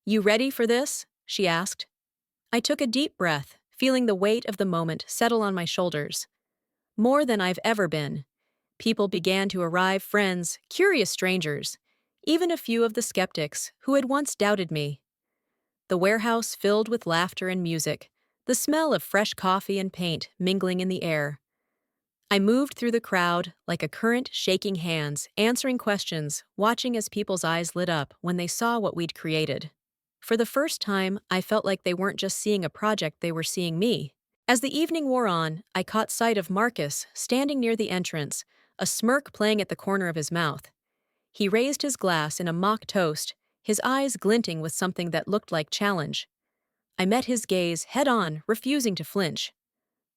"You ready for this?" she asked. I took a deep breath, feeling the weight of the moment settle on my shoulders. More than I've ever been. People began to arrive, friends, curious strangers, even a few of the skeptics who had once doubted me. The warehouse filled with laughter and music, the smell of fresh coffee and paint mingling in the air. I moved through the crowd like a current, shaking hands, answering questions, watching as people's eyes lit up when they saw what we'd created. For the first time, I felt like they weren't just seeing a project, they were seeing me. As the evening wore on, I caught sight of Marcus standing near the entrance, a smirk playing at the corner of his mouth. He raised his glass in a mock toast, his eyes glinting with something that looked like challenge. I met his gaze head-on, refusing to flinch.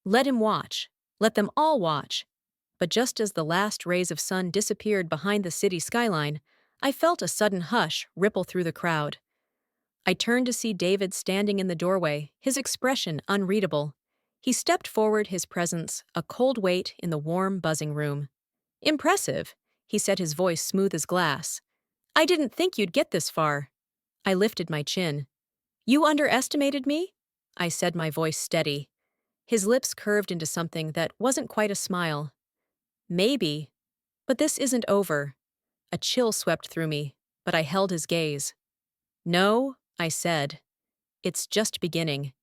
Let him watch. Let them all watch. But just as the last rays of sun disappeared behind the city skyline, I felt a sudden hush ripple through the crowd. I turned to see David standing in the doorway, his expression unreadable. He stepped forward, his presence a cold weight in the warm, buzzing room. "Impressive," he said, his voice smooth as glass. "I didn't think you'd get this far." I lifted my chin. "You underestimated me?" I said, my voice steady. His lips curved into something that wasn't quite a smile. "Maybe. But this isn't over." A chill swept through me, but I held his gaze. "No," I said. "It's just beginning."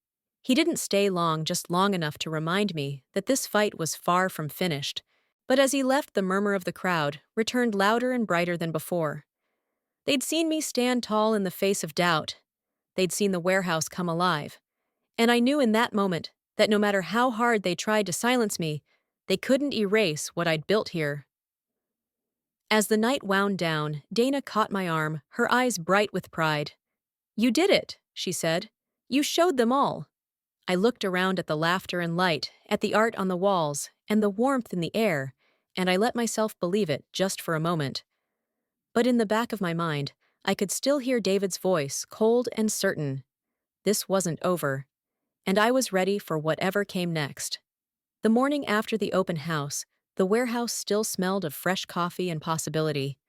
He didn't stay long, just long enough to remind me that this fight was far from finished. But as he left, the murmur of the crowd returned louder and brighter than before. They'd seen me stand tall in the face of doubt. They'd seen the warehouse come alive. And I knew in that moment that no matter how hard they tried to silence me, they couldn't erase what I'd built here. As the night wound down, Dana caught my arm, her eyes bright with pride. "You did it," she said. "You showed them all." I looked around at the laughter and light, at the art on the walls, and the warmth in the air, and I let myself believe it just for a moment. But in the back of my mind, I could still hear David's voice, cold and certain. This wasn't over, and I was ready for whatever came next. The morning after the open house, the warehouse still smelled of fresh coffee and possibility.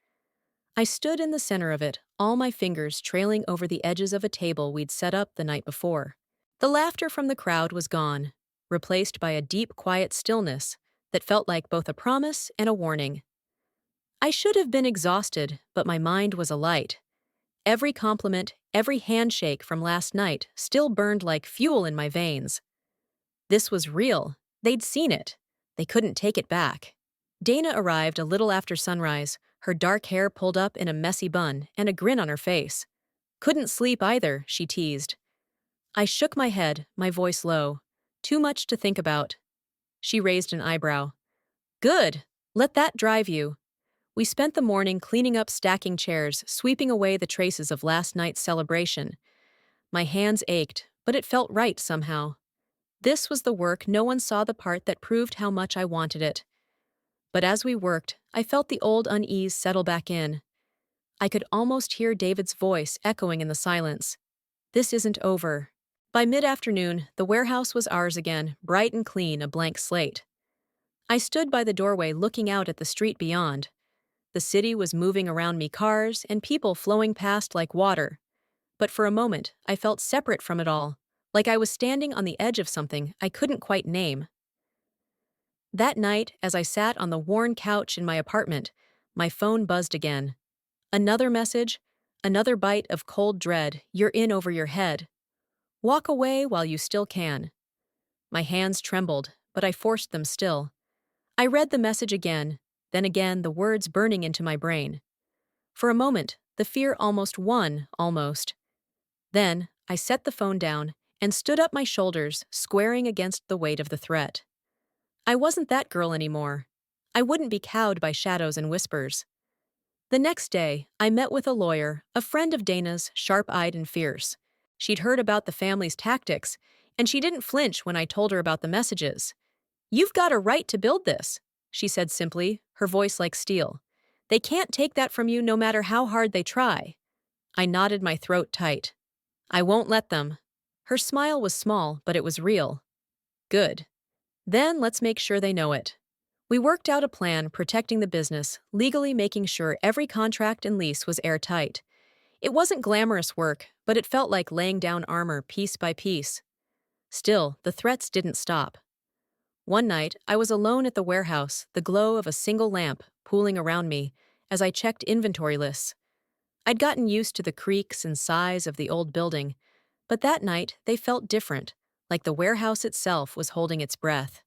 I stood in the center of it, all my fingers trailing over the edges of a table we'd set up the night before. The laughter from the crowd was gone, replaced by a deep, quiet stillness that felt like both a promise and a warning. I should have been exhausted, but my mind was alight. Every compliment, every handshake from last night still burned like fuel in my veins. This was real. They'd seen it. They couldn't take it back. Dana arrived a little after sunrise, her dark hair pulled up in a messy bun and a grin on her face. Couldn't sleep either, she teased. I shook my head, my voice low. Too much to think about. She raised an eyebrow. Good. Let that drive you. We spent the morning cleaning up stacking chairs, sweeping away the traces of last night's celebration. My hands ached, but it felt right somehow. This was the work no one saw the part that proved how much I wanted it. But as we worked, I felt the old unease settle back in. I could almost hear David's voice echoing in the silence. This isn't over. By mid-afternoon, the warehouse was ours again, bright and clean, a blank slate. I stood by the doorway looking out at the street beyond. The city was moving around me, cars and people flowing past like water. But for a moment, I felt separate from it all, like I was standing on the edge of something I couldn't quite name. That night, as I sat on the worn couch in my apartment, my phone buzzed again. Another message, another bite of cold dread, you're in over your head. Walk away while you still can. My hands trembled, but I forced them still. I read the message again, then again, the words burning into my brain. For a moment, the fear almost won, almost. Then, I set the phone down and stood up, my shoulders squaring against the weight of the threat. I wasn't that girl anymore. I wouldn't be cowed by shadows and whispers. The next day, I met with a lawyer, a friend of Dana's, sharp-eyed and fierce. She'd heard about the family's tactics, and she didn't flinch when I told her about the messages. You've got a right to build this, she said simply, her voice like steel. They can't take that from you no matter how hard they try. I knotted my throat tight. I won't let them. Her smile was small, but it was real. Good. Then let's make sure they know it. We worked out a plan protecting the business, legally making sure every contract and lease was airtight. It wasn't glamorous work, but it felt like laying down armor piece by piece. Still, the threats didn't stop. One night, I was alone at the warehouse, the glow of a single lamp pooling around me as I checked inventory lists. I'd gotten used to the creaks and sighs of the old building, but that night they felt different, like the warehouse itself was holding its breath.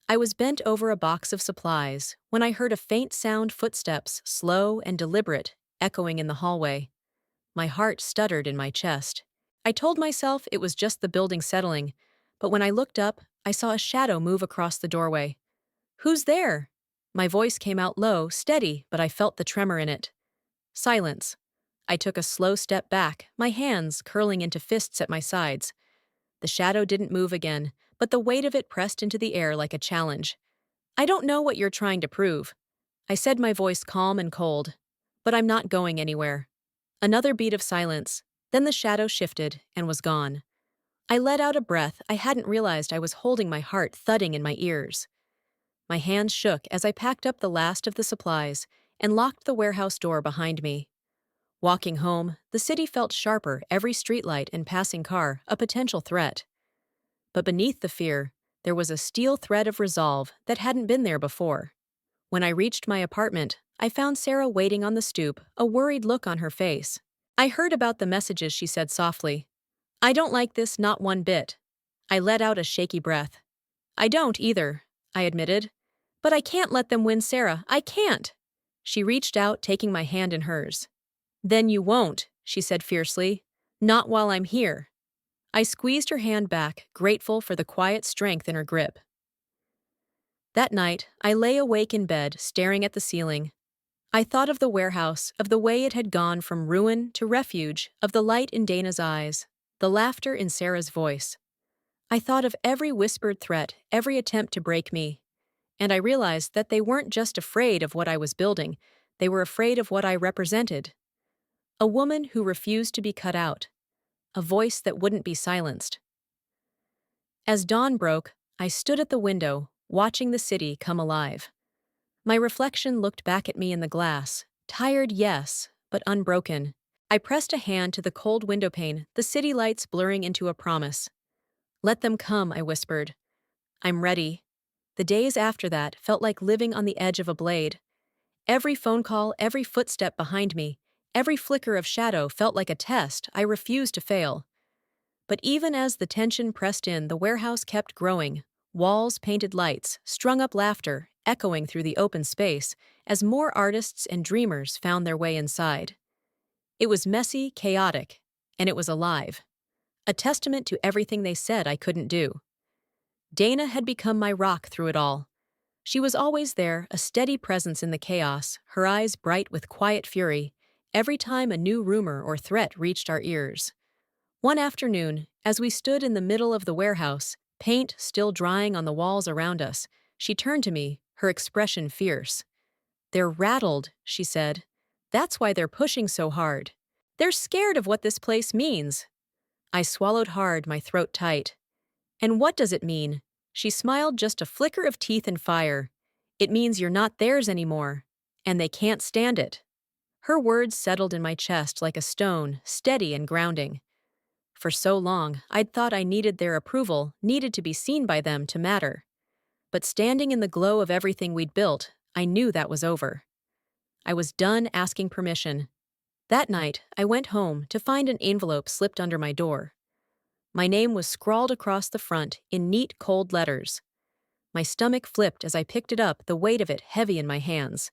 I was bent over a box of supplies when I heard a faint sound, footsteps, slow and deliberate, echoing in the hallway. My heart stuttered in my chest. I told myself it was just the building settling, but when I looked up, I saw a shadow move across the doorway. Who's there? My voice came out low, steady, but I felt the tremor in it. Silence. I took a slow step back, my hands curling into fists at my sides. The shadow didn't move again, but the weight of it pressed into the air like a challenge. I don't know what you're trying to prove. I said, my voice calm and cold. But I'm not going anywhere. Another beat of silence, then the shadow shifted and was gone. I let out a breath. I hadn't realized I was holding my heart thudding in my ears. My hands shook as I packed up the last of the supplies and locked the warehouse door behind me. Walking home, the city felt sharper, every streetlight and passing car a potential threat. But beneath the fear, there was a steel thread of resolve that hadn't been there before. When I reached my apartment, I found Sarah waiting on the stoop, a worried look on her face. I heard about the messages, she said softly. I don't like this, not one bit. I let out a shaky breath. I don't either, I admitted. But I can't let them win, Sarah. I can't. She reached out, taking my hand in hers. Then you won't, she said fiercely. Not while I'm here. I squeezed her hand back, grateful for the quiet strength in her grip. That night, I lay awake in bed, staring at the ceiling. I thought of the warehouse, of the way it had gone from ruin to refuge, of the light in Dana's eyes, the laughter in Sarah's voice. I thought of every whispered threat, every attempt to break me. And I realized that they weren't just afraid of what I was building, they were afraid of what I represented. A woman who refused to be cut out. A voice that wouldn't be silenced. As dawn broke, I stood at the window, watching the city come alive. My reflection looked back at me in the glass, tired, yes, but unbroken. I pressed a hand to the cold windowpane, the city lights blurring into a promise. Let them come, I whispered. I'm ready. The days after that felt like living on the edge of a blade. Every phone call, every footstep behind me, every flicker of shadow felt like a test I refused to fail. But even as the tension pressed in, the warehouse kept growing, Walls painted lights, strung up laughter, echoing through the open space as more artists and dreamers found their way inside. It was messy, chaotic, and it was alive. A testament to everything they said I couldn't do. Dana had become my rock through it all. She was always there, a steady presence in the chaos, her eyes bright with quiet fury, every time a new rumor or threat reached our ears. One afternoon, as we stood in the middle of the warehouse, paint still drying on the walls around us, she turned to me, her expression fierce. "They're rattled," she said. "That's why they're pushing so hard. They're scared of what this place means." I swallowed hard, my throat tight. "And what does it mean?" She smiled, just a flicker of teeth and fire. "It means you're not theirs anymore. And they can't stand it." Her words settled in my chest like a stone, steady and grounding. For so long, I'd thought I needed their approval, needed to be seen by them to matter. But standing in the glow of everything we'd built, I knew that was over. I was done asking permission. That night, I went home to find an envelope slipped under my door. My name was scrawled across the front in neat, cold letters. My stomach flipped as I picked it up, the weight of it heavy in my hands.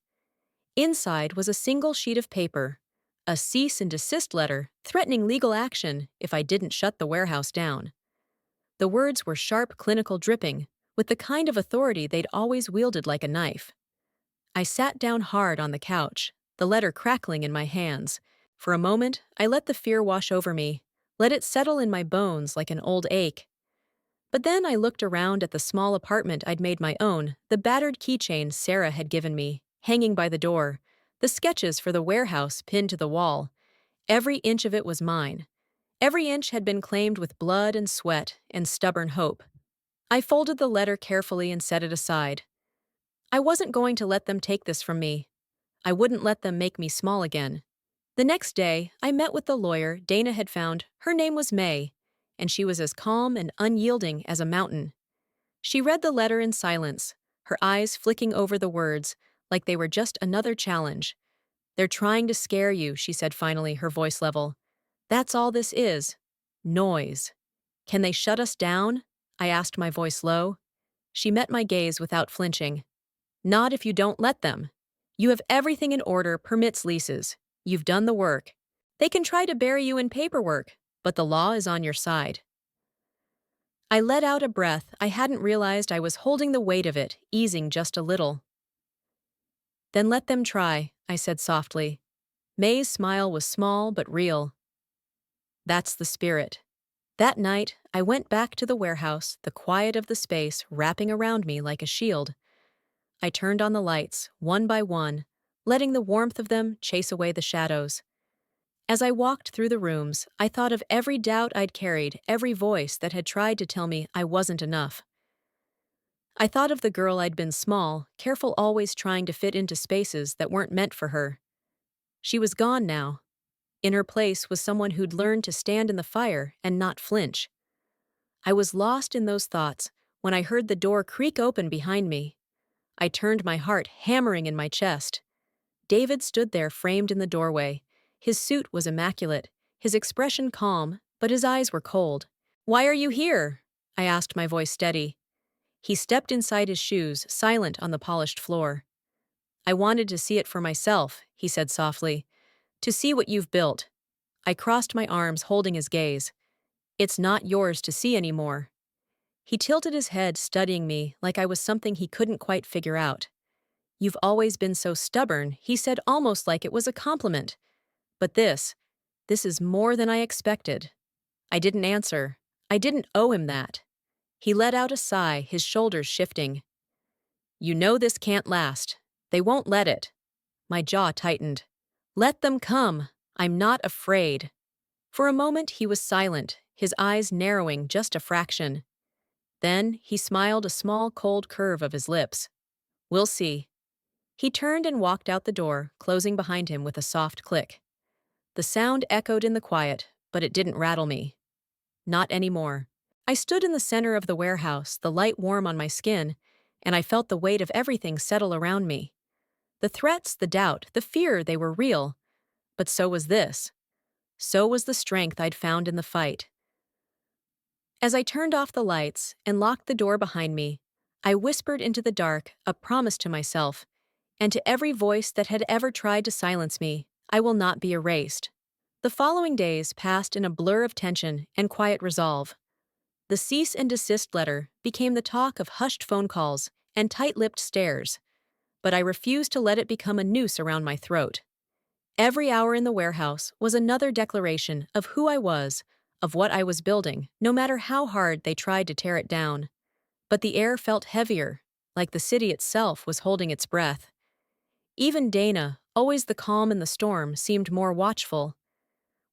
Inside was a single sheet of paper, a cease and desist letter threatening legal action if I didn't shut the warehouse down. The words were sharp, clinical, dripping, with the kind of authority they'd always wielded like a knife. I sat down hard on the couch, the letter crackling in my hands. For a moment, I let the fear wash over me, let it settle in my bones like an old ache. But then I looked around at the small apartment I'd made my own, the battered keychain Sarah had given me, hanging by the door, the sketches for the warehouse pinned to the wall. Every inch of it was mine. Every inch had been claimed with blood and sweat and stubborn hope. I folded the letter carefully and set it aside. I wasn't going to let them take this from me. I wouldn't let them make me small again. The next day, I met with the lawyer Dana had found. Her name was May, and she was as calm and unyielding as a mountain. She read the letter in silence, her eyes flicking over the words like they were just another challenge. "They're trying to scare you," she said finally, her voice level. "That's all this is. Noise. Can they shut us down?" I asked, my voice low. She met my gaze without flinching. "Not if you don't let them. You have everything in order, permits, leases. You've done the work. They can try to bury you in paperwork, but the law is on your side." I let out a breath. I hadn't realized I was holding the weight of it, easing just a little. "Then let them try," I said softly. May's smile was small but real. "That's the spirit." That night, I went back to the warehouse, the quiet of the space wrapping around me like a shield. I turned on the lights, one by one, letting the warmth of them chase away the shadows. As I walked through the rooms, I thought of every doubt I'd carried, every voice that had tried to tell me I wasn't enough. I thought of the girl I'd been, small, careful, always trying to fit into spaces that weren't meant for her. She was gone now. In her place was someone who'd learned to stand in the fire and not flinch. I was lost in those thoughts when I heard the door creak open behind me. I turned, my heart hammering in my chest. David stood there, framed in the doorway. His suit was immaculate, his expression calm, but his eyes were cold. "Why are you here?" I asked, my voice steady. He stepped inside his shoes, silent on the polished floor. "I wanted to see it for myself," he said softly. "To see what you've built." I crossed my arms, holding his gaze. "It's not yours to see anymore." He tilted his head, studying me like I was something he couldn't quite figure out. "You've always been so stubborn," he said, almost like it was a compliment. "But this is more than I expected." I didn't answer. I didn't owe him that. He let out a sigh, his shoulders shifting. "You know this can't last. They won't let it." My jaw tightened. "Let them come. I'm not afraid." For a moment he was silent, his eyes narrowing just a fraction. Then he smiled, a small, cold curve of his lips. "We'll see." He turned and walked out the door, closing behind him with a soft click. The sound echoed in the quiet, but it didn't rattle me. Not anymore. I stood in the center of the warehouse, the light warm on my skin, and I felt the weight of everything settle around me. The threats, the doubt, the fear, they were real. But so was this. So was the strength I'd found in the fight. As I turned off the lights and locked the door behind me, I whispered into the dark a promise to myself, and to every voice that had ever tried to silence me: I will not be erased. The following days passed in a blur of tension and quiet resolve. The cease and desist letter became the talk of hushed phone calls and tight-lipped stares, but I refused to let it become a noose around my throat. Every hour in the warehouse was another declaration of who I was, of what I was building, no matter how hard they tried to tear it down. But the air felt heavier, like the city itself was holding its breath. Even Dana, always the calm in the storm, seemed more watchful.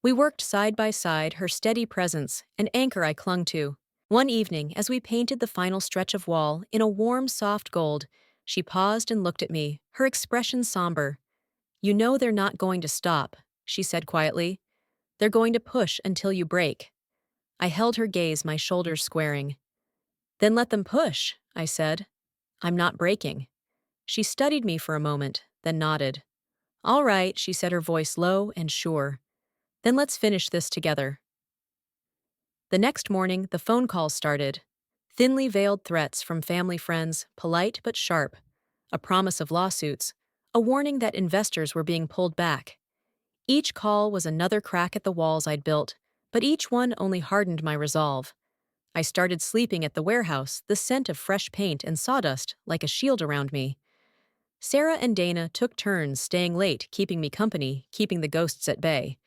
We worked side by side, her steady presence, an anchor I clung to. One evening, as we painted the final stretch of wall in a warm, soft gold, she paused and looked at me, her expression somber. "You know they're not going to stop," she said quietly. "They're going to push until you break." I held her gaze, my shoulders squaring. "Then let them push," I said. "I'm not breaking." She studied me for a moment, then nodded. "All right," she said, her voice low and sure. "Then let's finish this together." The next morning, the phone calls started. Thinly veiled threats from family friends, polite but sharp. A promise of lawsuits. A warning that investors were being pulled back. Each call was another crack at the walls I'd built, but each one only hardened my resolve. I started sleeping at the warehouse, the scent of fresh paint and sawdust like a shield around me. Sarah and Dana took turns staying late, keeping me company, keeping the ghosts at bay.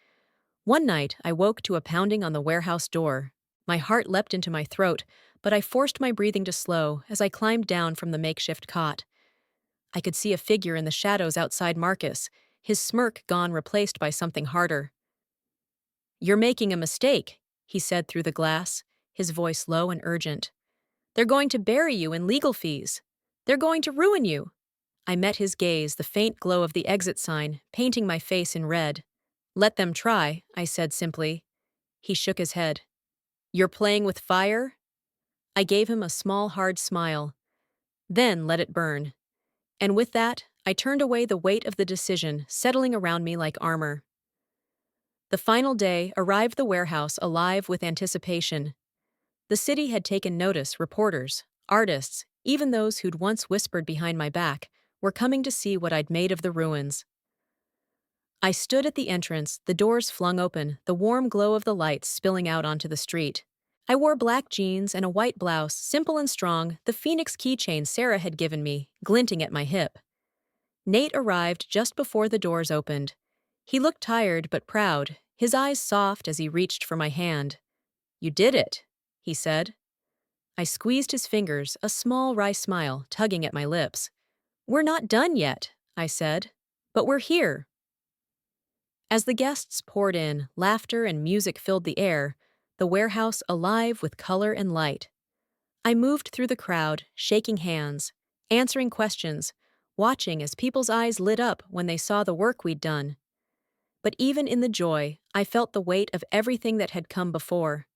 One night, I woke to a pounding on the warehouse door. My heart leapt into my throat, but I forced my breathing to slow as I climbed down from the makeshift cot. I could see a figure in the shadows outside Marcus, his smirk gone, replaced by something harder. "You're making a mistake," he said through the glass, his voice low and urgent. "They're going to bury you in legal fees. They're going to ruin you." I met his gaze, the faint glow of the exit sign, painting my face in red. "Let them try," I said simply. He shook his head. "You're playing with fire?" I gave him a small, hard smile. "Then let it burn." And with that, I turned away, the weight of the decision settling around me like armor. The final day arrived, the warehouse alive with anticipation. The city had taken notice. Reporters, artists, even those who'd once whispered behind my back, were coming to see what I'd made of the ruins. I stood at the entrance, the doors flung open, the warm glow of the lights spilling out onto the street. I wore black jeans and a white blouse, simple and strong, the Phoenix keychain Sarah had given me, glinting at my hip. Nate arrived just before the doors opened. He looked tired but proud, his eyes soft as he reached for my hand. "You did it," he said. I squeezed his fingers, a small wry smile tugging at my lips. "We're not done yet," I said. "But we're here." As the guests poured in, laughter and music filled the air, the warehouse alive with color and light. I moved through the crowd, shaking hands, answering questions, watching as people's eyes lit up when they saw the work we'd done. But even in the joy, I felt the weight of everything that had come before.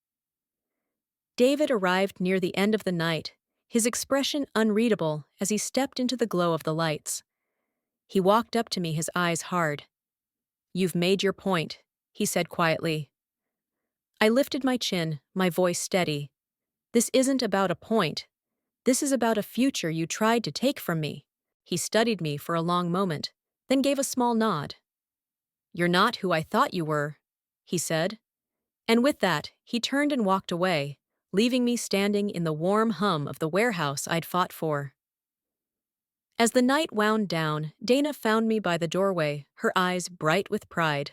David arrived near the end of the night, his expression unreadable as he stepped into the glow of the lights. He walked up to me, his eyes hard. "You've made your point," he said quietly. I lifted my chin, my voice steady. "This isn't about a point. This is about a future you tried to take from me." He studied me for a long moment, then gave a small nod. "You're not who I thought you were," he said. And with that, he turned and walked away, leaving me standing in the warm hum of the warehouse I'd fought for. As the night wound down, Dana found me by the doorway, her eyes bright with pride.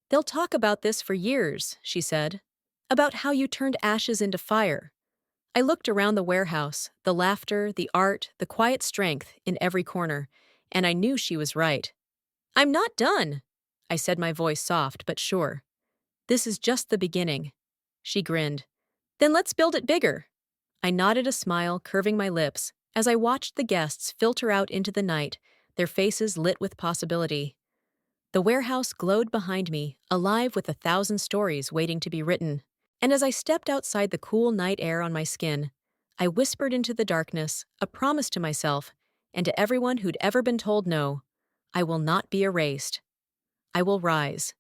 "They'll talk about this for years," she said. "About how you turned ashes into fire." I looked around the warehouse, the laughter, the art, the quiet strength in every corner, and I knew she was right. "I'm not done," I said, my voice soft but sure. "This is just the beginning." She grinned. "Then let's build it bigger." I nodded, a smile curving my lips, as I watched the guests filter out into the night, their faces lit with possibility. The warehouse glowed behind me, alive with 1,000 stories waiting to be written. And as I stepped outside, the cool night air on my skin, I whispered into the darkness, a promise to myself, and to everyone who'd ever been told no: I will not be erased. I will rise.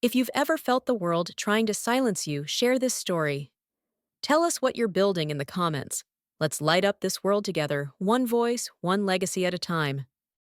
If you've ever felt the world trying to silence you, share this story. Tell us what you're building in the comments. Let's light up this world together, one voice, one legacy at a time.